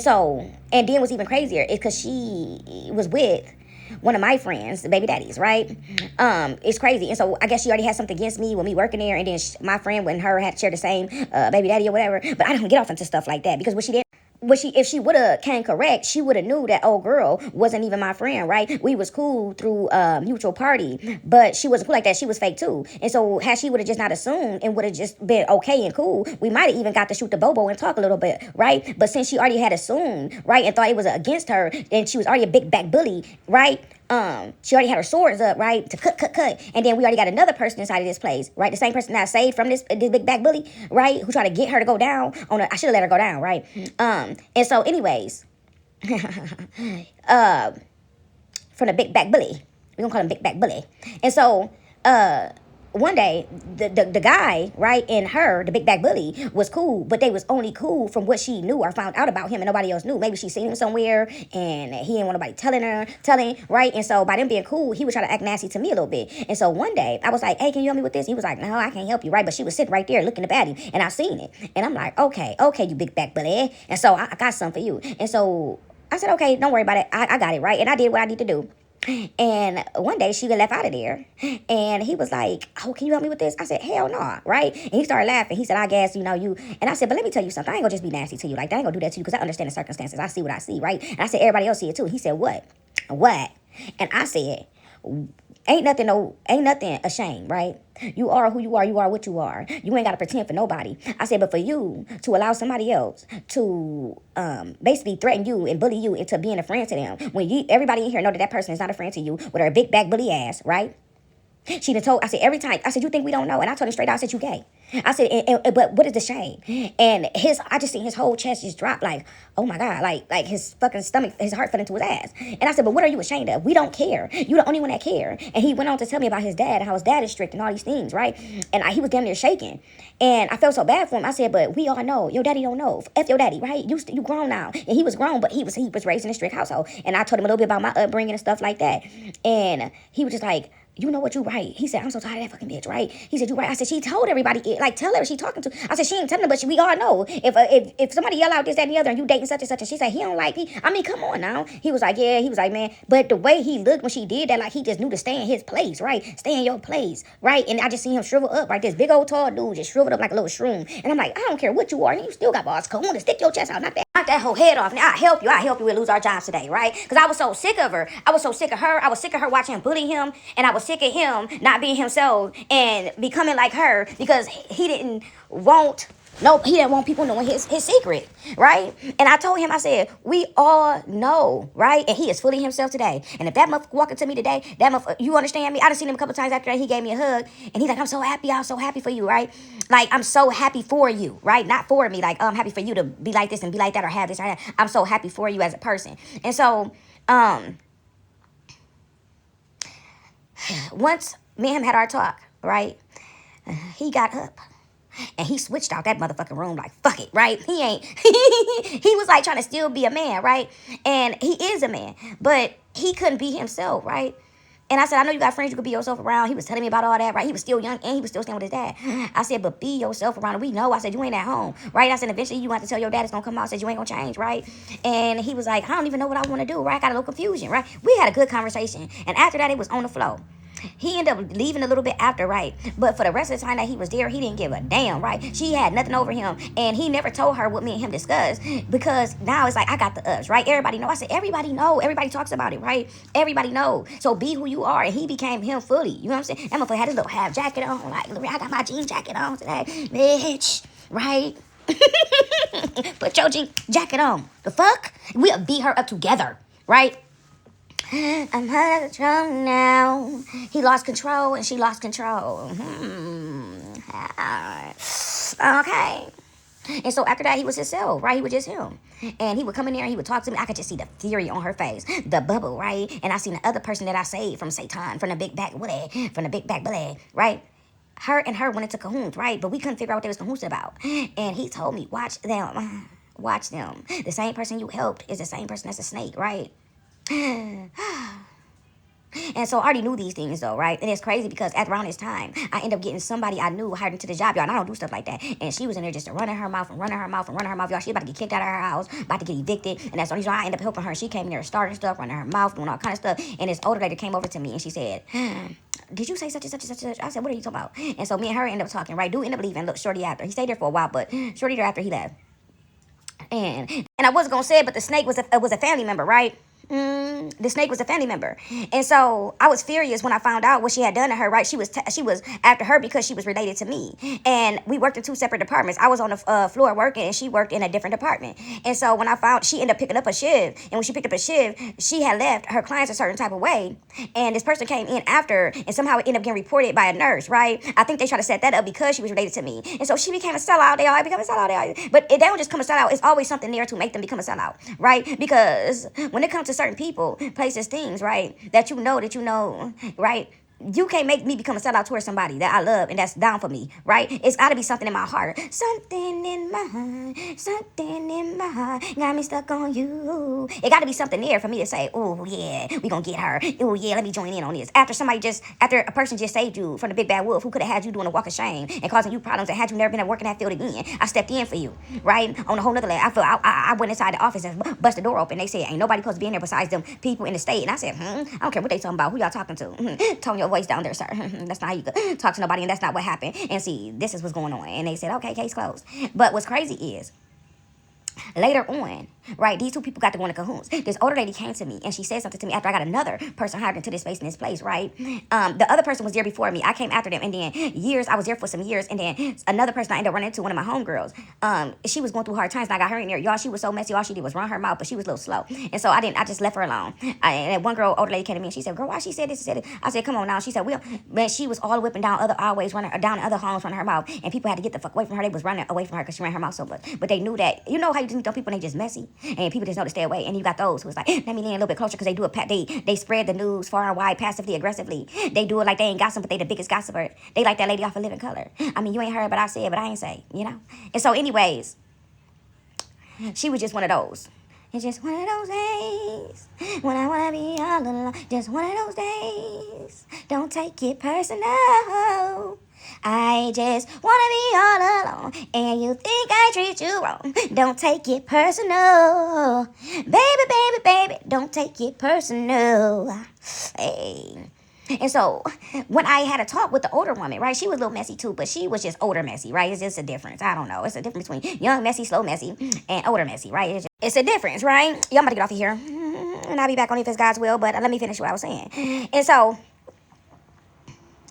then what's even crazier is because she was with one of my friends, the baby daddies, right? It's crazy. And so I guess she already had something against me when me working there, and then my friend and her had shared the same baby daddy or whatever. But I don't get off into stuff like that, because what she did, if she would have came correct, she would have knew that old girl wasn't even my friend, right? We was cool through mutual party, but she wasn't cool like that. She was fake too. And so had she would have just not assumed and would have just been okay and cool, we might have even got to shoot the bobo and talk a little bit, right? But since she already had assumed, right, and thought it was against her, and she was already a big back bully, right? She already had her swords up, right, to cut, and then we already got another person inside of this place, right? The same person that I saved from this big back bully, right? Who tried to get her to go down on I should have let her go down, right? And so, anyways, from the big back bully, we gonna call him big back bully, and so, one day, the guy, right, and her, the big back bully, was cool, but they was only cool from what she knew or found out about him and nobody else knew. Maybe she seen him somewhere and he didn't want nobody telling, right? And so by them being cool, he would try to act nasty to me a little bit. And so one day, I was like, hey, can you help me with this? He was like, no, I can't help you, right? But she was sitting right there looking up at him, and I seen it. And I'm like, okay, you big back bully. And so I got something for you. And so I said, okay, don't worry about it. I got it, right? And I did what I need to do. And one day she got left out of there, and he was like, oh, can you help me with this? I said, hell no, right? And he started laughing. He said, I guess, you. And I said, but let me tell you something. I ain't gonna just be nasty to you. Like, I ain't gonna do that to you because I understand the circumstances. I see what I see, right? And I said, everybody else see it too. He said, what? And I said, ain't nothing ashamed, right? You are who you are. You are what you are. You ain't got to pretend for nobody. I said, but for you to allow somebody else to basically threaten you and bully you into being a friend to them, when everybody in here know that person is not a friend to you with her big back bully ass, right? She done told, I said, every time, I said, you think we don't know? And I told him straight out, I said, you gay. I said, but what is the shame? And I just seen his whole chest just drop like, oh my God, like his fucking stomach, his heart fell into his ass. And I said, but what are you ashamed of? We don't care. You the only one that care. And he went on to tell me about his dad and how his dad is strict and all these things, right? And he was damn near shaking. And I felt so bad for him. I said, but we all know, your daddy don't know. F your daddy, right? You grown now. And he was grown, but he was raised in a strict household. And I told him a little bit about my upbringing and stuff like that. And he was just like, you know what, you right. He said, I'm so tired of that fucking bitch, right? He said, you right. I said, she told everybody, like, tell her she talking to. I said, she ain't telling them, but we all know. If somebody yell out this, that, and the other, and you dating such and such, and she said, he don't like me. I mean, come on now. He was like, yeah. He was like, man. But the way he looked when she did that, like, he just knew to stay in his place, right? Stay in your place, right? And I just see him shrivel up, right? This big old tall dude just shriveled up like a little shroom. And I'm like, I don't care what you are. And you still got balls. Come on, stick your chest out. Knock that whole head off. Now, I help you. We'll lose our jobs today, right? Because I was so sick of her. I was so sick of her. I was sick of her watching him bully him. And I was sick of him not being himself and becoming like her because he didn't want people knowing his secret, right? And I told him, I said, we all know, right? And he is fully himself today. And if that motherfucker walking to me today, you understand me? I done seen him a couple times after that. He gave me a hug and he's like, I'm so happy for you, right? Like, I'm so happy for you, right? Not for me, like, I'm happy for you to be like this and be like that or have this or that. I'm so happy for you as a person. And so, once me and him had our talk, right? He got up and he switched out that motherfucking room like, fuck it, right? He was like trying to still be a man, right? And he is a man, but he couldn't be himself, right? And I said, I know you got friends you could be yourself around. He was telling me about all that, right? He was still young and he was still staying with his dad. I said, but be yourself around him. We know. I said, you ain't at home, right? I said, eventually you want to tell your dad it's going to come out. I said, you ain't going to change, right? And he was like, I don't even know what I want to do, right? I got a little confusion, right? We had a good conversation. And after that, it was on the flow. He ended up leaving a little bit after, right? But for the rest of the time that he was there, he didn't give a damn, right? She had nothing over him. And he never told her what me and him discussed because now it's like, I got the us, right? Everybody know. I said, everybody know. Everybody talks about it, right? Everybody know. So be who you are. And he became him fully. You know what I'm saying? That motherfucker had his little half jacket on. Like, I got my jean jacket on today. Bitch, right? Put your jean jacket on. The fuck? We'll beat her up together, right? I'm out of control now. He lost control and she lost control. Okay. And so after that, he was himself, right? He was just him. And he would come in there and he would talk to me. I could just see the fury on her face, the bubble, right? And I seen the other person that I saved from Satan, from the big back bully, right? Her and her went into cahoots, right? But we couldn't figure out what they was cahoots about. And he told me, watch them. Watch them. The same person you helped is the same person that's a snake, right? And so I already knew these things though, right? And it's crazy because at around this time, I ended up getting somebody I knew hired into the job, y'all. And I don't do stuff like that. And she was in there just running her mouth, y'all. She about to get kicked out of her house, about to get evicted. And that's the only reason I ended up helping her. She came in there starting stuff, running her mouth, doing all kind of stuff. And this older lady came over to me and she said, did you say such and such and such and such? I said, what are you talking about? And so me and her ended up talking, right? Dude ended up leaving, look, shortly after. He stayed there for a while, but shortly thereafter he left. And I wasn't gonna say it, but the snake was a family member, right? The snake was a family member, and so I was furious when I found out what she had done to her. Right, she was after her because she was related to me, and we worked in two separate departments. I was on the floor working, and she worked in a different department. And so when I found, she ended up picking up a shift, and when she picked up a shift, she had left her clients a certain type of way, and this person came in after, and somehow it ended up getting reported by a nurse. Right, I think they tried to set that up because she was related to me, and so she became a sellout. They all become a sellout, but they don't just come a sellout. It's always something there to make them become a sellout, right? Because when it comes to certain people, places, things, right, that you know, right, you can't make me become a sellout towards somebody that I love and that's down for me, right? It's got to be something in my heart. Something in my heart, something in my heart got me stuck on you. It got to be something there for me to say, oh, yeah, we going to get her. Oh, yeah, let me join in on this. After a person just saved you from the big bad wolf who could have had you doing a walk of shame and causing you problems and had you never been at work in that field again, I stepped in for you, right? On a whole nother level. I went inside the office and bust the door open. They said, ain't nobody supposed to be in there besides them people in the state. And I said, I don't care what they talking about. Who y'all talking to? Tone your voice down there, sir. That's not how you talk to nobody, and that's not what happened. And see, this is what's going on. And they said, okay, case closed. But what's crazy is, later on, right, these two people got to go into cahoots. This older lady came to me and she said something to me after I got another person hired into this space in this place, right? The other person was there before me. I came after them, and then I was there for some years, and then another person I ended up running into, one of my homegirls. She was going through hard times, and I got her in there. Y'all, she was so messy. All she did was run her mouth, but she was a little slow. And so I just left her alone. And one girl, older lady, came to me and she said, girl, why she said this and said it? I said, come on now. She said, well, man, she was all whipping down other always running down other homes, running her mouth, and people had to get the fuck away from her. They was running away from her because she ran her mouth so much. But they knew that, you know how you just meet those people and they just messy, and people just know to stay away. And you got those who was like, let me lean a little bit closer, because they do they spread the news far and wide, passively, aggressively. They do it like they ain't gossip, but they the biggest gossiper. They like that lady off of Living Color. I mean, you ain't heard, but I said, but I ain't say, you know. And so, anyways, she was just one of those. It's just one of those days when I wanna be all alone. Just one of those days. Don't take it personal. I just wanna be all alone, and you think I treat you wrong. Don't take it personal, baby, don't take it personal. Hey. And so when I had a talk with the older woman, right, she was a little messy too, but she was just older messy, right? It's just a difference. I don't know. It's a difference between young messy, slow messy, and older messy, right? It's a difference, right? Yeah, I'm about to get off of here, and I'll be back on if it's God's will, but let me finish what I was saying. And so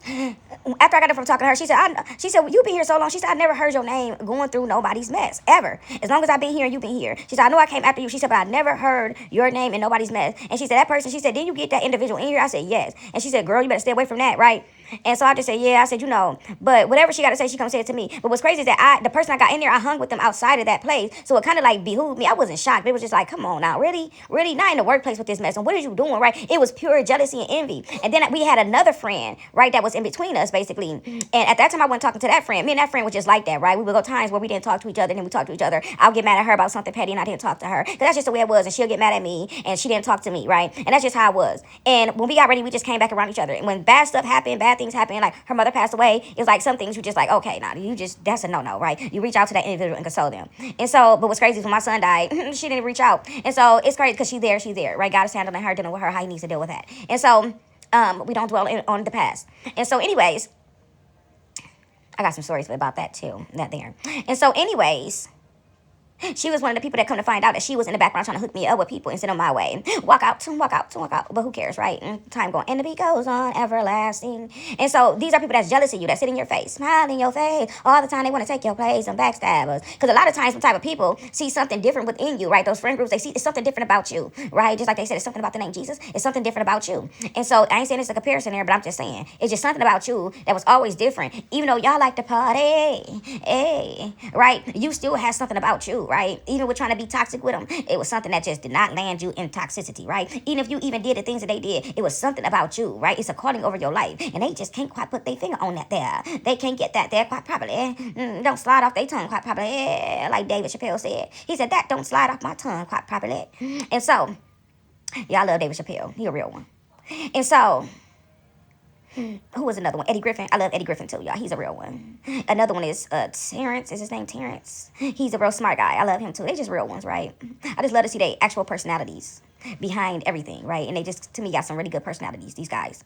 after I got done from talking to her, she said, well, you've been here so long. She said, I never heard your name going through nobody's mess, ever. As long as I've been here, you've been here. She said, I know I came after you. She said, but I never heard your name in nobody's mess. And she said, that person, she said, didn't you get that individual in here? I said, yes. And she said, girl, you better stay away from that, right? And so I just said, yeah. I said, you know, but whatever she got to say, she come say it to me. But what's crazy is that the person I got in there, I hung with them outside of that place. So it kind of like behooved me. I wasn't shocked. It was just like, come on now, really? Really? Not in the workplace with this mess. And what are you doing, right? It was pure jealousy and envy. And then we had another friend, right, that was in between us, basically. And at that time, I wasn't talking to that friend. Me and that friend was just like that, right? We would go times where we didn't talk to each other, and then we talked to each other. I'll get mad at her about something petty, and I didn't talk to her. Because that's just the way it was. And she'll get mad at me, and she didn't talk to me, right? And that's just how it was. And when we got ready, we just came back around each other. And when bad stuff happened, bad things happened, like her mother passed away, it's like some things you just like, okay, nah, that's a no-no, right? You reach out to that individual and console them. And so, but what's crazy is when my son died, she didn't reach out. And so it's crazy because she's there, right? God is handling her, dealing with her, how he needs to deal with that. And so, we don't dwell on the past. And so, anyways, I got some stories about that too, that there. And so, anyways, she was one of the people that come to find out that she was in the background trying to hook me up with people and send them my way. Walk out. But who cares, right? And time going. And the beat goes on, everlasting. And so these are people that's jealous of you, that sit in your face, smile in your face. All the time they want to take your place, and backstabbers. Because a lot of times some type of people see something different within you, right? Those friend groups, they see it's something different about you, right? Just like they said, it's something about the name Jesus. It's something different about you. And so I ain't saying it's a comparison there, but I'm just saying it's just something about you that was always different. Even though y'all like to party, hey, right? You still have something about you, right? Even with trying to be toxic with them, it was something that just did not land you in toxicity, right? Even if you even did the things that they did, it was something about you, right? It's a calling over your life, and they just can't quite put their finger on that there. They can't get that there quite properly. Don't slide off their tongue quite properly, like David Chappelle said. He said, that don't slide off my tongue quite properly. And so, yeah, I love David Chappelle. He a real one. And so, who was another one? Eddie Griffin. I love Eddie Griffin too, y'all. He's a real one. Another one is Terrence. Is his name Terrence? He's a real smart guy. I love him too. They just real ones, right? I just love to see their actual personalities behind everything, right? And they just, to me, got some really good personalities, these guys.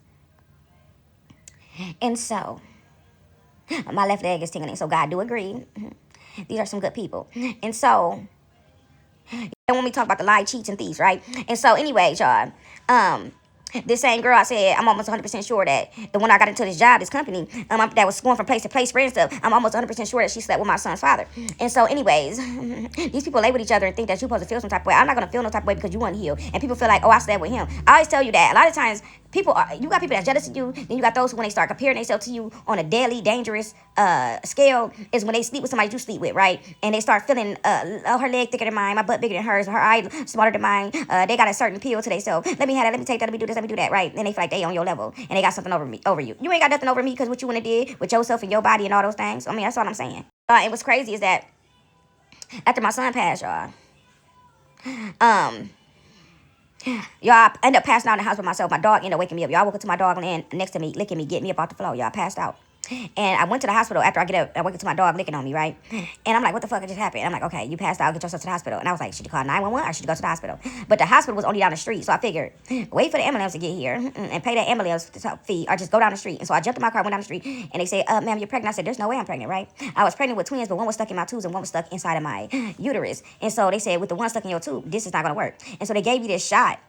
And so, my left leg is tingling, so God do agree. These are some good people. And so, You don't want me to talk about the lie, cheats, and thieves, right? And so, anyways, y'all, this same girl, I said, I'm almost 100% sure that the one I got into this job, this company, that was going from place to place, friends stuff, I'm almost 100% sure that she slept with my son's father. And so, anyways, these people lay with each other and think that you're supposed to feel some type of way. I'm not going to feel no type of way because you weren't healed. And people feel like, oh, I slept with him. I always tell you that. A lot of times, you got people that's jealous of you, then you got those who, when they start comparing themselves to you on a deadly, dangerous scale, is when they sleep with somebody you sleep with, right? And they start feeling, oh, her leg thicker than mine, my butt bigger than hers, her eye smarter than mine, they got a certain appeal to themselves. Let me have that, let me take that, let me do this, let me do that, right? And they feel like they on your level, and they got something over you. You ain't got nothing over me because what you want to did with yourself and your body and all those things. I mean, that's all I'm saying. And what's crazy is that after my son passed, y'all, y'all, I ended up passing out in the house by myself. My dog ended up waking me up. Y'all woke up to my dog laying next to me, licking me, getting me up off the floor. Y'all passed out. And I went to the hospital after I get up. I woke up to my dog licking on me, right? And I'm like, what the fuck just happened? I'm like, okay, you passed out. Get yourself to the hospital. And I was like, should you call 911 or should you go to the hospital? But the hospital was only down the street. So I figured, wait for the ambulance to get here and pay that ambulance fee or just go down the street. And so I jumped in my car, went down the street. And they said, ma'am, you're pregnant. I said, there's no way I'm pregnant, right? I was pregnant with twins, but one was stuck in my tubes and one was stuck inside of my uterus. And so they said, with the one stuck in your tube, this is not going to work. And so they gave me this shot.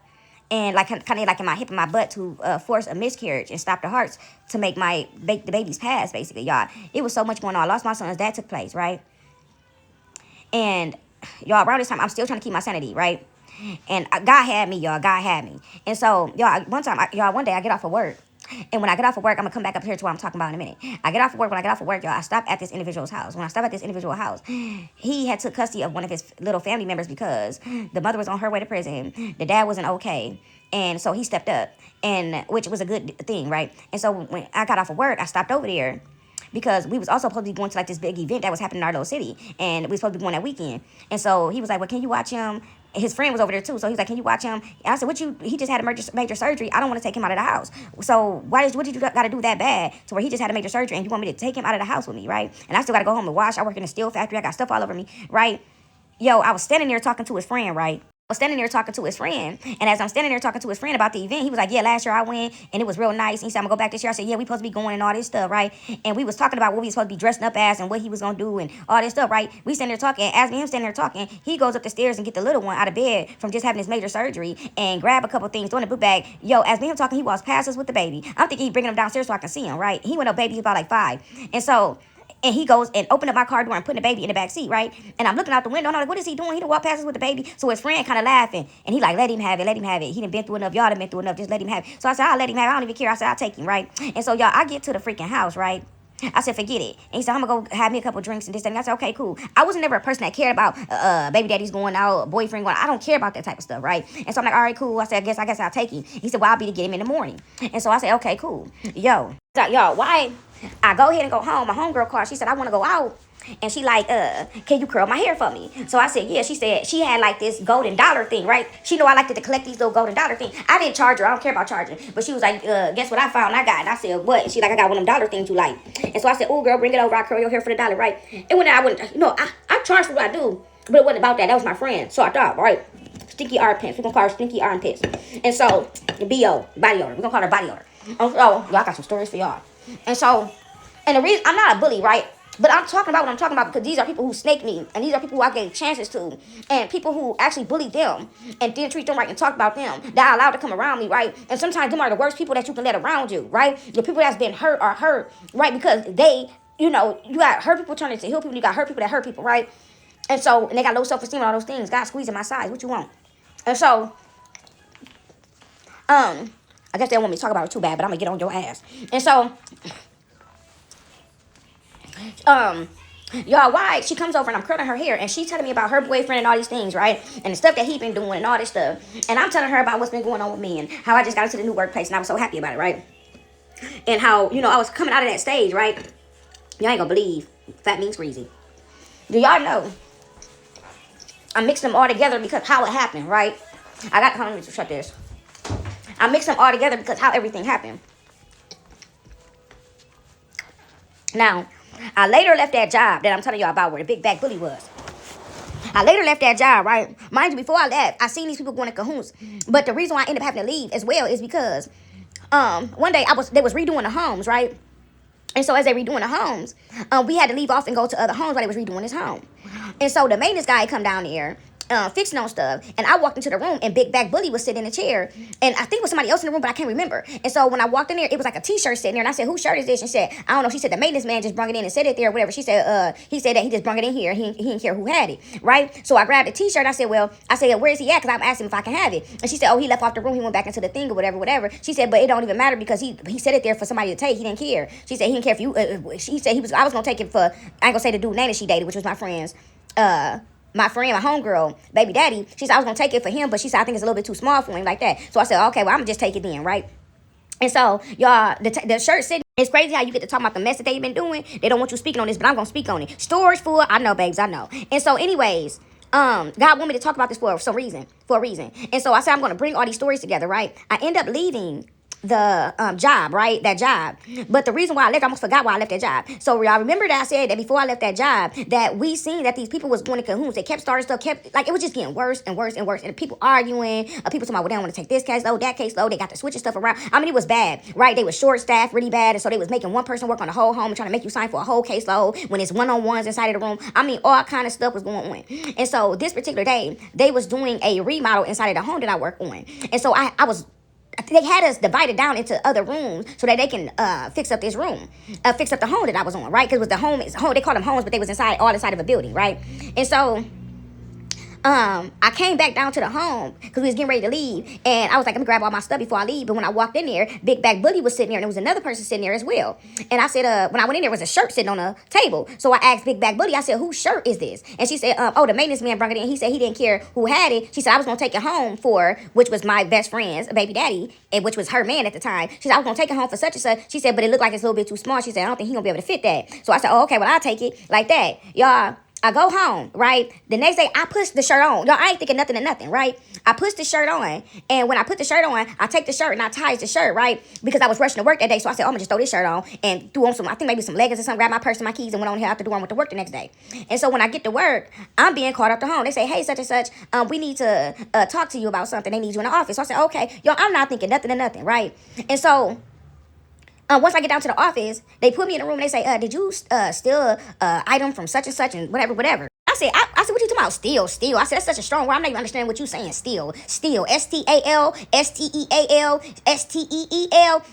And like kind of like in my hip and my butt to force a miscarriage and stop the hearts to make the babies pass, basically, y'all. It was so much going on. I lost my son's dad took place, right? And y'all, around this time, I'm still trying to keep my sanity, right? And God had me, y'all. God had me. And so, y'all, one day I get off of work. And when I get off of work, I'm going to come back up here to what I'm talking about in a minute. I get off of work. When I get off of work, y'all, I stop at this individual's house. When I stop at this individual house, he had took custody of one of his little family members because the mother was on her way to prison. The dad wasn't okay. And so he stepped up, and which was a good thing, right? And so when I got off of work, I stopped over there because we was also supposed to be going to like this big event that was happening in our little city. And we was supposed to be going that weekend. And so he was like, well, can you watch him? His friend was over there too, so he's like, "Can you watch him?" And I said, he just had a major surgery. I don't want to take him out of the house. So what did you got to do that bad to where he just had a major surgery and you want me to take him out of the house with me, right? And I still got to go home and wash. I work in a steel factory. I got stuff all over me, right? Yo, I was standing there talking to his friend, right? I was standing there talking to his friend, and as I'm standing there talking to his friend about the event, he was like, yeah, last year I went, and it was real nice. And he said, I'm going to go back this year. I said, yeah, we supposed to be going and all this stuff, right? And we was talking about what we was supposed to be dressing up as and what he was going to do and all this stuff, right? We standing there talking, as me him standing there talking, he goes up the stairs and get the little one out of bed from just having his major surgery and grab a couple things, throw in the book bag. Yo, as me him talking, he walks past us with the baby. I'm thinking he bringing him downstairs so I can see him, right? He went up, baby, about like 5. And so... And he goes and opened up my car door and putting the baby in the back seat, right? And I'm looking out the window, and I'm like, what is he doing? He done walk past us with the baby. So his friend kind of laughing. And he like, let him have it, let him have it. He done been through enough. Y'all done been through enough. Just let him have it. So I said, I'll let him have it. I don't even care. I said, I'll take him, right? And so, y'all, I get to the freaking house, right? I said, forget it. And he said, I'm going to go have me a couple drinks and this and that. I said, okay, cool. I wasn't never a person that cared about baby daddy's going out, boyfriend going out. I don't care about that type of stuff, right? And so I'm like, all right, cool. I said, I guess I'll take him. He said, well, I'll be to get him in the morning. And so I said, okay, cool. Y'all, why? I go ahead and go home. My homegirl called. She said, I want to go out. And she like, can you curl my hair for me? So I said, yeah. She said she had like this golden dollar thing, right? She know I like to collect these little golden dollar things. I didn't charge her. I don't care about charging. But she was like, guess what I found? I got. And I said, what? And she like, I got one of them dollar things you like. And so I said, oh, girl, bring it over. I'll curl your hair for the dollar, right? And when I wouldn't, I charge for what I do. But it wasn't about that. That was my friend. So I thought, right, stinky armpits. We're going to call her stinky armpits. And so, B.O., body odor. We're going to call her body odor. Oh, y'all got some stories for y'all. And so, and the reason, I'm not a bully, right? But I'm talking about what I'm talking about because these are people who snake me. And these are people who I gave chances to. And people who actually bullied them. And didn't treat them right and talk about them. That I allowed to come around me, right? And sometimes them are the worst people that you can let around you, right? The people that's been hurt are hurt, right? Because they, you got hurt people turning into heal people. You got hurt people that hurt people, right? And so, and they got low self-esteem and all those things. God squeezing my size. What you want? And so, I guess they don't want me to talk about it too bad, but I'm going to get on your ass. And so... y'all, why she comes over and I'm curling her hair and she's telling me about her boyfriend and all these things, right? And the stuff that he been doing and all this stuff. And I'm telling her about what's been going on with me and how I just got into the new workplace and I was so happy about it, right? And how, I was coming out of that stage, right? Y'all ain't gonna believe fat means greasy. Do y'all know I mixed them all together because how it happened, right? Hold on, let me shut this. I mixed them all together because how everything happened. Now, I later left that job that I'm telling y'all about where the big back bully was. I later left that job, right? Mind you, before I left, I seen these people going to cahoots. But the reason why I ended up having to leave as well is because one day they was redoing the homes, right? And so as they redoing the homes, we had to leave off and go to other homes while they was redoing this home. And so the maintenance guy come down there fixing on stuff, and I walked into the room, and Big Back Bully was sitting in a chair, and I think it was somebody else in the room, but I can't remember. And so when I walked in there, it was like a t-shirt sitting there, and I said, whose shirt is this? And she said, I don't know. She said the maintenance man just brought it in and set it there or whatever. She said, he said that he just brought it in here. He didn't care who had it, right? So I grabbed the t-shirt. I said, where is he at? Because I'm asking if I can have it. And she said, oh, he left off the room. He went back into the thing or whatever. She said, but it don't even matter because he set it there for somebody to take. He didn't care. She said he didn't care if you. She said I was gonna take it for. I ain't gonna say the dude name that she dated, which was my friend's. My friend, my homegirl, baby daddy. She said I was gonna take it for him, but she said I think it's a little bit too small for him like that. So I said, okay, well I'm gonna just take it then, right? And so y'all, the shirt sitting. It's crazy how you get to talk about the mess that they've been doing. They don't want you speaking on this, but I'm gonna speak on it. Storage full, I know, babes, I know. And so, anyways, God wanted me to talk about this for a reason. And so I said I'm gonna bring all these stories together, right? I end up leaving the job, right? That job. But the reason why I left, I almost forgot why I left that job. So y'all remember that I said that before I left that job, that we seen that these people was going to cahoots. They kept starting stuff, it was just getting worse and worse and worse. And people arguing, people talking about, well, they don't want to take this case load, that case load. They got to switching stuff around. I mean, it was bad, right? They were short staffed, really bad. And so they was making one person work on the whole home and trying to make you sign for a whole caseload when it's one-on-ones inside of the room. I mean, all kind of stuff was going on. And so this particular day, they was doing a remodel inside of the home that I work on. And so they had us divided down into other rooms so that they can fix up this room, fix up the home that I was on, right? Because it was the home, they call them homes, but they was all inside of a building, right? And so I came back down to the home because we was getting ready to leave, and I was like, I'm gonna grab all my stuff before I leave. But when I walked in there, Big Back Bully was sitting there, and there was another person sitting there as well. And I said, when I went in there, was a shirt sitting on a table. So I asked Big Back Bully, I said, whose shirt is this? And she said, oh, the maintenance man brought it in. He said he didn't care who had it. She said I was gonna take it home for, which was my best friend's baby daddy, and which was her man at the time. She said I was gonna take it home for such and such. She said, but it looked like it's a little bit too small. She said, I don't think he's gonna be able to fit that. So I said, oh, okay, well I'll take it like that, y'all. I go home, right? The next day, I push the shirt on. Y'all, I ain't thinking nothing of nothing, right? I push the shirt on, and when I put the shirt on, I take the shirt and I tie the shirt, right? Because I was rushing to work that day, so I said, oh, I'm gonna just throw this shirt on and threw on some, I think maybe some leggings or something, grabbed my purse and my keys and went on here out the door and went to work the next day. And so when I get to work, I'm being called up to home. They say, hey, such and such, we need to talk to you about something. They need you in the office. So I said, okay. Y'all, I'm not thinking nothing of nothing, right? And so once I get down to the office, they put me in a room and they say, did you steal an item from such and such and whatever. I said, what you talking about? Steal. I said, that's such a strong word. I'm not even understanding what you saying. Steal. S-T-A-L, S-T-E-A-L, S-T-E-E-L.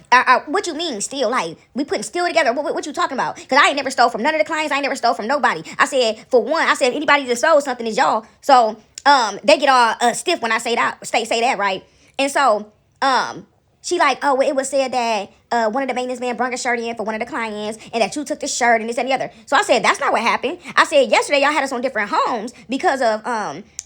What you mean, steal? Like, we putting steal together? What you talking about? Because I ain't never stole from none of the clients. I ain't never stole from nobody. I said, for one, anybody that stole something is y'all. So, they get all stiff when I say that, right? And so, she like, oh, well, it was said that one of the maintenance men brought a shirt in for one of the clients and that you took the shirt and this and the other. So I said, that's not what happened. I said, yesterday y'all had us on different homes because of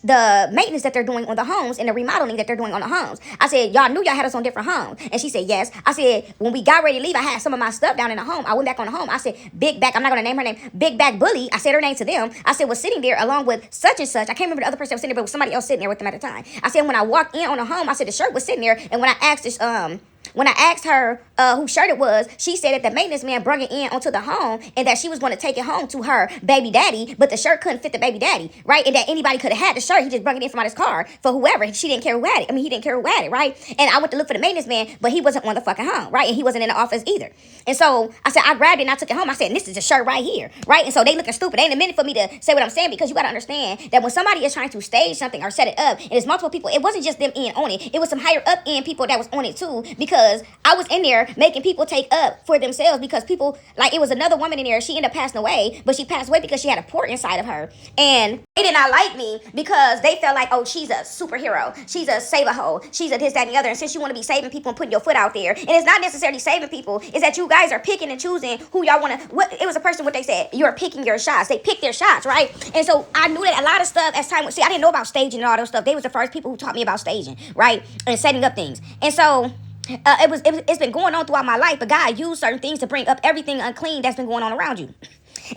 the maintenance that they're doing on the homes and the remodeling that they're doing on the homes. I said, y'all knew y'all had us on different homes. And she said, yes. I said, when we got ready to leave, I had some of my stuff down in the home. I went back on the home. I said, Big Back, I'm not going to name her name, Big Back Bully. I said her name to them. I said, was sitting there along with such and such. I can't remember the other person that was sitting there, but it was somebody else sitting there with them at the time. I said, when I walked in on the home, I said, the shirt was sitting there. And when I asked her whose shirt it was, she said that the maintenance man brought it in onto the home and that she was going to take it home to her baby daddy, but the shirt couldn't fit the baby daddy, right? And that anybody could have had the shirt. He just brought it in from out his car for whoever. She didn't care who had it. I mean, he didn't care who had it, right? And I went to look for the maintenance man, but he wasn't on the fucking home, right? And he wasn't in the office either. And so I said, I grabbed it and I took it home. I said, this is a shirt right here, right? And so they looking stupid. They ain't a minute for me to say what I'm saying, because you got to understand that when somebody is trying to stage something or set it up, and it's multiple people, it wasn't just them in on it. It was some higher up end people that was on it too, because I was in there making people take up for themselves, because people, like, it was another woman in there. She ended up passing away, but she passed away because she had a port inside of her. And they did not like me because they felt like, oh, she's a superhero. She's a save-a-hoe. She's a this, that, and the other. And since you want to be saving people and putting your foot out there, and it's not necessarily saving people, it's that you guys are picking and choosing who y'all want to, it was a person, what they said, you're picking your shots. They pick their shots, right? And so I knew that a lot of stuff as time went, see, I didn't know about staging and all those stuff. They was the first people who taught me about staging, right? And setting up things. And so it's been going on throughout my life, but God used certain things to bring up everything unclean that's been going on around you.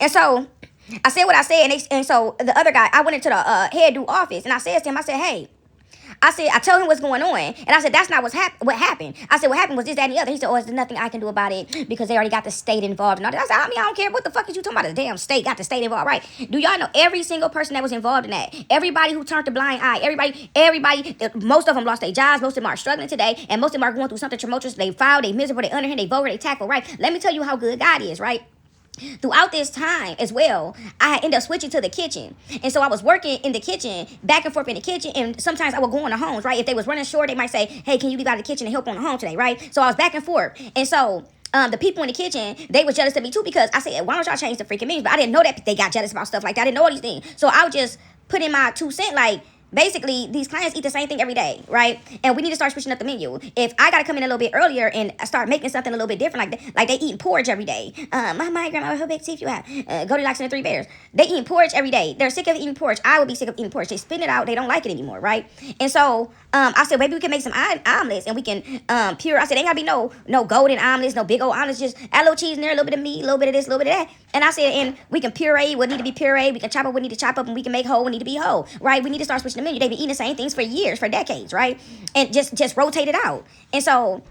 And so I said what I said, and so the other guy, I went into the head dude office, and I said to him, I said, hey, I told him what's going on, and I said, that's not what happened. I said, what happened was this, that, and the other. He said, oh, there's nothing I can do about it because they already got the state involved and all that. I said, I mean, I don't care. What the fuck is you talking about? The damn state got the state involved, right? Do y'all know every single person that was involved in that? Everybody who turned a blind eye, everybody, most of them lost their jobs. Most of them are struggling today, and most of them are going through something tumultuous. They foul, they miserable, they underhand, they vulgar, they tactful, right? Let me tell you how good God is, right? Throughout this time as well, I ended up switching to the kitchen. And so I was working in the kitchen, back and forth in the kitchen, and sometimes I would go on the homes, right? If they was running short, they might say, hey, can you leave out of the kitchen and help on the home today, right? So I was back and forth. And so the people in the kitchen, they were jealous of me too, because I said, why don't y'all change the freaking menus? But I didn't know that they got jealous about stuff like that. I didn't know all these things. So I would just put in my 2 cents, like, basically, these clients eat the same thing every day, right? And we need to start switching up the menu. If I gotta come in a little bit earlier and start making something a little bit different, like they eating porridge every day. My grandma, how big teeth you have? Goldilocks and the Three Bears. They eating porridge every day. They're sick of eating porridge. I would be sick of eating porridge. They spit it out. They don't like it anymore, right? And so I said, maybe we can make some omelets, and we can pure. I said, ain't gotta be no golden omelets, no big old omelets. Just add a little cheese in there, a little bit of meat, a little bit of this, a little bit of that. And I said, and we can puree what need to be pureed. We can chop up what need to chop up, and we can make whole what need to be whole, right? We need to start switching the menu. They be eating the same things for years, for decades, right? And just rotate it out. And so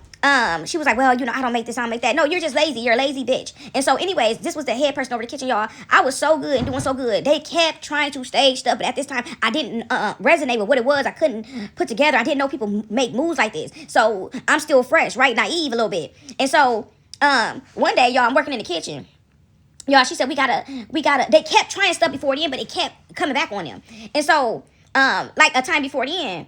she was like, well, I don't make this, I don't make that. No, you're just lazy. You're a lazy bitch. And so anyways, this was the head person over the kitchen, y'all. I was so good and doing so good. They kept trying to stage stuff, but at this time, I didn't resonate with what it was. I couldn't put together. I didn't know people make moves like this. So I'm still fresh, right? Naive a little bit. And so one day, y'all, I'm working in the kitchen. Y'all, she said, we gotta, they kept trying stuff before the end, but it kept coming back on them. And so, like a time before the end,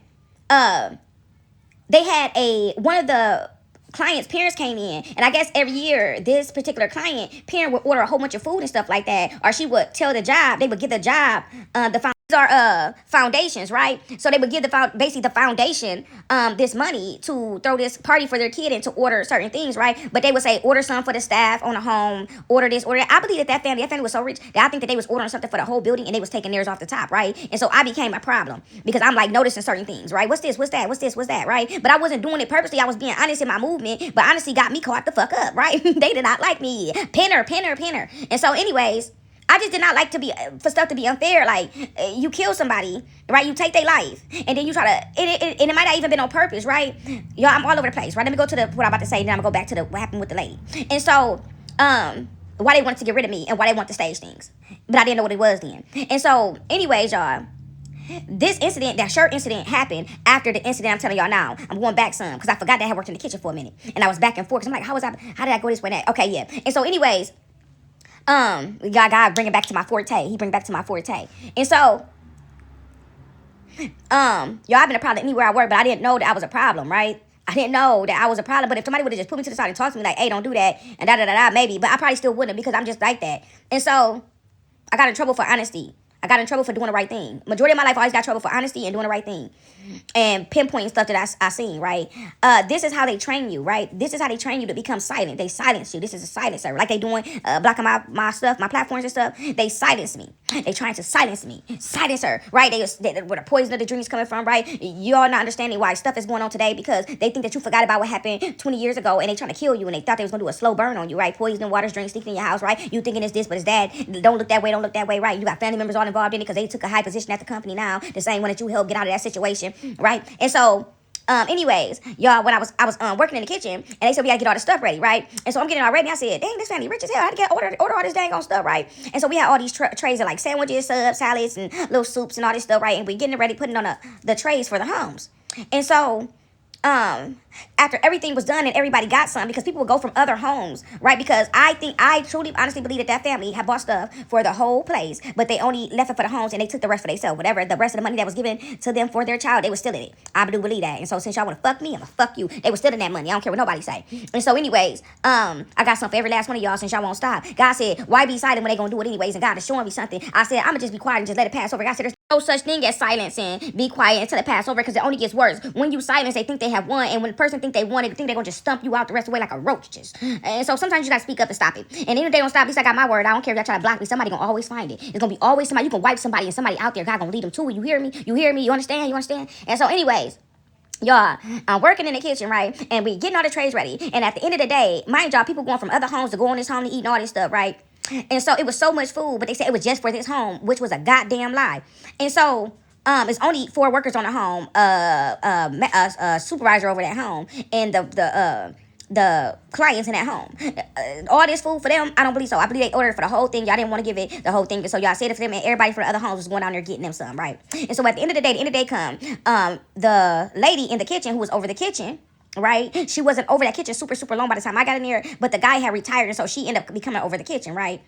they had one of the clients' parents came in, and I guess every year this particular parent would order a whole bunch of food and stuff like that, or she would tell the job, they would give the job, these are foundations, right? So they would give the foundation this money to throw this party for their kid and to order certain things, right? But they would say, order some for the staff on the home, order this, order that. I believe that family was so rich that I think that they was ordering something for the whole building, and they was taking theirs off the top, right? And so I became a problem because I'm like noticing certain things, right? What's this? What's that? What's this? What's that? Right? But I wasn't doing it purposely. I was being honest in my movement, but honestly got me caught the fuck up, right? They did not like me. Pinner. And so anyways, I just did not like for stuff to be unfair. Like, you kill somebody, right? You take their life, and then you try to, and it might not even been on purpose, right? Y'all, I'm all over the place, right? Let me go to what I'm about to say, then I'm gonna go back to what happened with the lady. And so, why they wanted to get rid of me and why they want to stage things. But I didn't know what it was then. And so, anyways, y'all, this incident, that shirt incident, happened after the incident I'm telling y'all now. I'm going back some, because I forgot that I had worked in the kitchen for a minute. And I was back and forth, because I'm like, how did I go this way and that? Okay, yeah. And so, anyways, God bring it back to my forte. He bring it back to my forte. And so, y'all, I've been a problem anywhere I work, but I didn't know that I was a problem, right? I didn't know that I was a problem, but if somebody would have just put me to the side and talked to me like, hey, don't do that, and da-da-da-da, maybe, but I probably still wouldn't, because I'm just like that. And so, I got in trouble for honesty. I got in trouble for doing the right thing. Majority of my life, I always got in trouble for honesty and doing the right thing. And pinpointing stuff that I seen, right? This is how they train you, right? This is how they train you to become silent. They silence you. This is a silencer. Like they doing, blocking my stuff, my platforms and stuff. They silence me. They trying to silence me. Silencer, right? Where the poison of the dreams coming from, right? You all not understanding why stuff is going on today, because they think that you forgot about what happened 20 years ago, and they trying to kill you, and they thought they was going to do a slow burn on you, right? Poison, waters, drinks, sneaking in your house, right? You thinking it's this, but it's that. Don't look that way, right? You got family members all involved in it because they took a high position at the company now, the same one that you helped get out of that situation, right? And so, anyways, y'all, when I was working in the kitchen, and they said we gotta get all the stuff ready, right? And so I'm getting it all ready. I said, dang, this family rich as hell. I had to order all this dang on stuff, right? And so we had all these trays of like sandwiches, subs, salads, and little soups and all this stuff, right? And we getting it ready, putting on the trays for the homes. And so, after everything was done and everybody got some, because people would go from other homes, right? Because I truly, honestly believe that family had bought stuff for the whole place, but they only left it for the homes, and they took the rest for themselves. Whatever the rest of the money that was given to them for their child, they were still in it. I do believe that. And so since y'all want to fuck me, I'm gonna fuck you. They were still in that money. I don't care what nobody say. And so anyways, I got something for every last one of y'all, since y'all won't stop. God said, why be silent when they gonna do it anyways? And God is showing me something. I said, I'm gonna just be quiet and just let it pass over. God said, there's no such thing as silence and be quiet until it pass over, because it only gets worse. When you silence, they think they have won, and when the person think they won, they think they're gonna just stump you out the rest of the way like a roach just. And so sometimes you gotta speak up and stop it. And even if they don't stop, at least I got my word. I don't care if y'all try to block me. Somebody gonna always find it. It's gonna be always somebody. You can wipe somebody, and somebody out there, God gonna lead them to it. You hear me? You understand? And so anyways, y'all, I'm working in the kitchen, right? And we getting all the trays ready. And at the end of the day, mind y'all, people going from other homes to go in this home to eat and all this stuff, right? And so it was so much food, but they said it was just for this home, which was a goddamn lie. And so it's only 4 workers on the home, a supervisor over that home, and the clients in that home. All this food for them, I don't believe so. I believe they ordered for the whole thing. Y'all didn't want to give it the whole thing, so y'all said it for them, and everybody from the other homes was going down there getting them some, right? And so at the end of the day come, the lady in the kitchen who was over the kitchen, right? She wasn't over that kitchen super long by the time I got in there, but the guy had retired, and so she ended up becoming over the kitchen, right?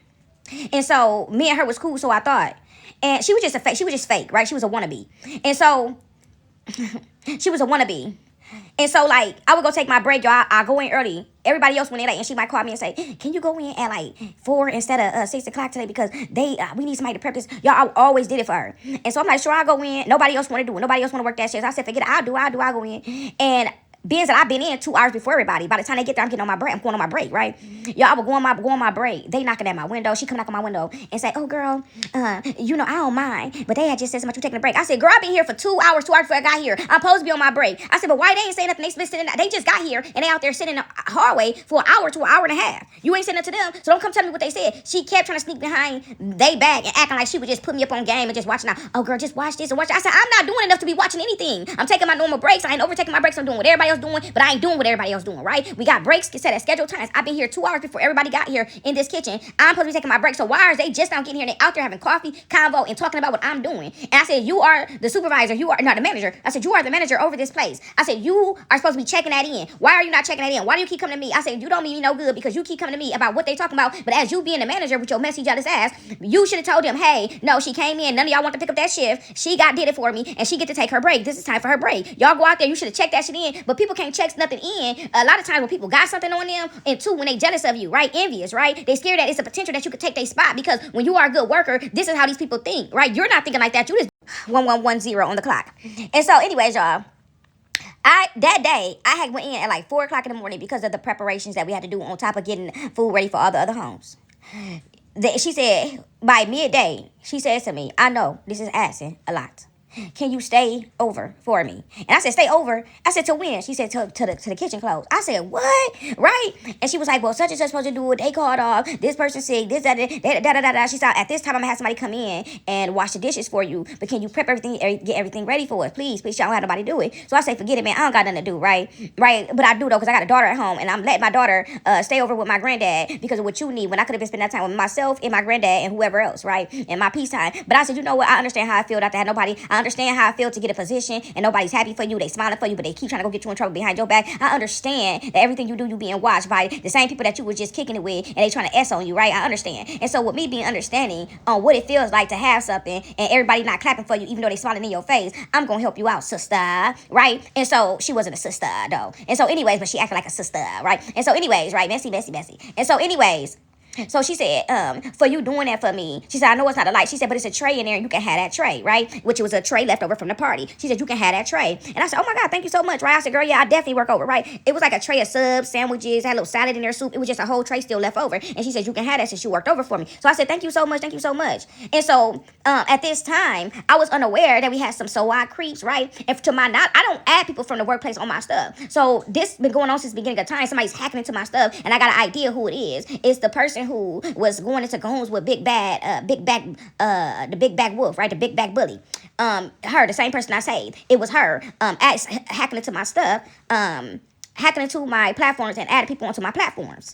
And so me and her was cool, so I thought. And she was just a fake. She was just fake, right? She was a wannabe. And so she was a wannabe. And so, like, I would go take my break, y'all. I go in early. Everybody else went in late, and she might call me and say, "Can you go in at like 4 instead of 6 o'clock today because we need somebody to prep this." Y'all, I always did it for her. And so I'm like, "Sure, I'll go in." Nobody else want to do it. Nobody else want to work that shit. So I said, "Forget it. I'll go in." And being that I've been in 2 hours before everybody. By the time they get there, I'm getting on my break. I'm going on my break, right? Y'all, I would go on my break. They knocking at my window. She come knock on my window and say, "Oh, girl, I don't mind, but they had just said so much you taking a break." I said, "Girl, I've been here for 2 hours before I got here. I'm supposed to be on my break." I said, "But why they ain't saying nothing? They been sitting. They just got here and they out there sitting in the hallway for an hour to an hour and a half. You ain't saying nothing to them, so don't come tell me what they said." She kept trying to sneak behind they back and acting like she would just put me up on game and just watching out. "Oh, girl, just watch this and watch that." I said, "I'm not doing enough to be watching anything. I'm taking my normal breaks. I ain't overtaking my breaks. I'm doing what everybody else doing, but I ain't doing what everybody else doing, right? We got breaks set at scheduled times. I've been here 2 hours before everybody got here in this kitchen. I'm supposed to be taking my break. So why are they just now getting here and they out there having coffee, convo, and talking about what I'm doing?" And I said, "You are the supervisor. You are not the manager." I said, "You are the manager over this place." I said, "You are supposed to be checking that in. Why are you not checking that in? Why do you keep coming to me?" I said, "You don't mean me no good because you keep coming to me about what they talking about. But as you being the manager with your messy jealous ass, you should have told them, hey, no, she came in. None of y'all want to pick up that shift. She did it for me and she get to take her break. This is time for her break. Y'all go out there. You should have checked that shit in. But people can't check nothing in. A lot of times when people got something on them, and two, when they jealous of you, right? Envious, right? They scared that it's a potential that you could take their spot because when you are a good worker, this is how these people think, right? You're not thinking like that. You just 1110 on the clock." And so, anyways, y'all. That day I had went in at like 4 o'clock in the morning because of the preparations that we had to do on top of getting food ready for all the other homes. She said by midday, she says to me, "I know this is asking a lot. Can you stay over for me?" And I said, "Stay over?" I said, "To when?" She said, to the kitchen close." I said, "What?" Right? And she was like, "Well, such and such supposed to do it. They called off. This person sick. This, that, da. She said, "At this time, I'm going to have somebody come in and wash the dishes for you. But can you prep everything, get everything ready for us? Please, please, y'all don't have nobody do it." So I say, "Forget it, man. I don't got nothing to do, right?" Right? But I do, though, because I got a daughter at home. And I'm letting my daughter stay over with my granddad because of what you need when I could have been spending that time with myself and my granddad and whoever else, right? And my peace time. But I said, "You know what? I understand how I feel not to have nobody. I understand how I feel to get a position and nobody's happy for you. They smiling for you, but they keep trying to go get you in trouble behind your back. I understand that everything you do, you being watched by the same people that you were just kicking it with, and they trying to S on you, right? I understand." And so with me being understanding on what it feels like to have something and everybody not clapping for you, even though they smiling in your face, I'm gonna help you out, sister, right? And so she wasn't a sister though. And so anyways, but she acted like a sister, right? And so anyways, right? Messy. And so anyways. So she said, "For you doing that for me," she said, "I know it's not a light." She said, "But it's a tray in there and you can have that tray," right? Which was a tray left over from the party. She said, "You can have that tray." And I said, "Oh my God, thank you so much," right? I said, "Girl, yeah, I definitely work over," right? It was like a tray of subs, sandwiches, had a little salad in there, soup. It was just a whole tray still left over. And she said, "You can have that since you worked over for me." So I said, "Thank you so much. Thank you so much." And so at this time, I was unaware that we had some SOAD creeps, right? And to my not, I don't add people from the workplace on my stuff. So this been going on since the beginning of time. Somebody's hacking into my stuff and I got an idea who it is. It's the person who was going into cahoots with the big bad wolf, right? The big bad bully. Her, the same person I saved. It was her hacking into my stuff, hacking into my platforms and adding people onto my platforms.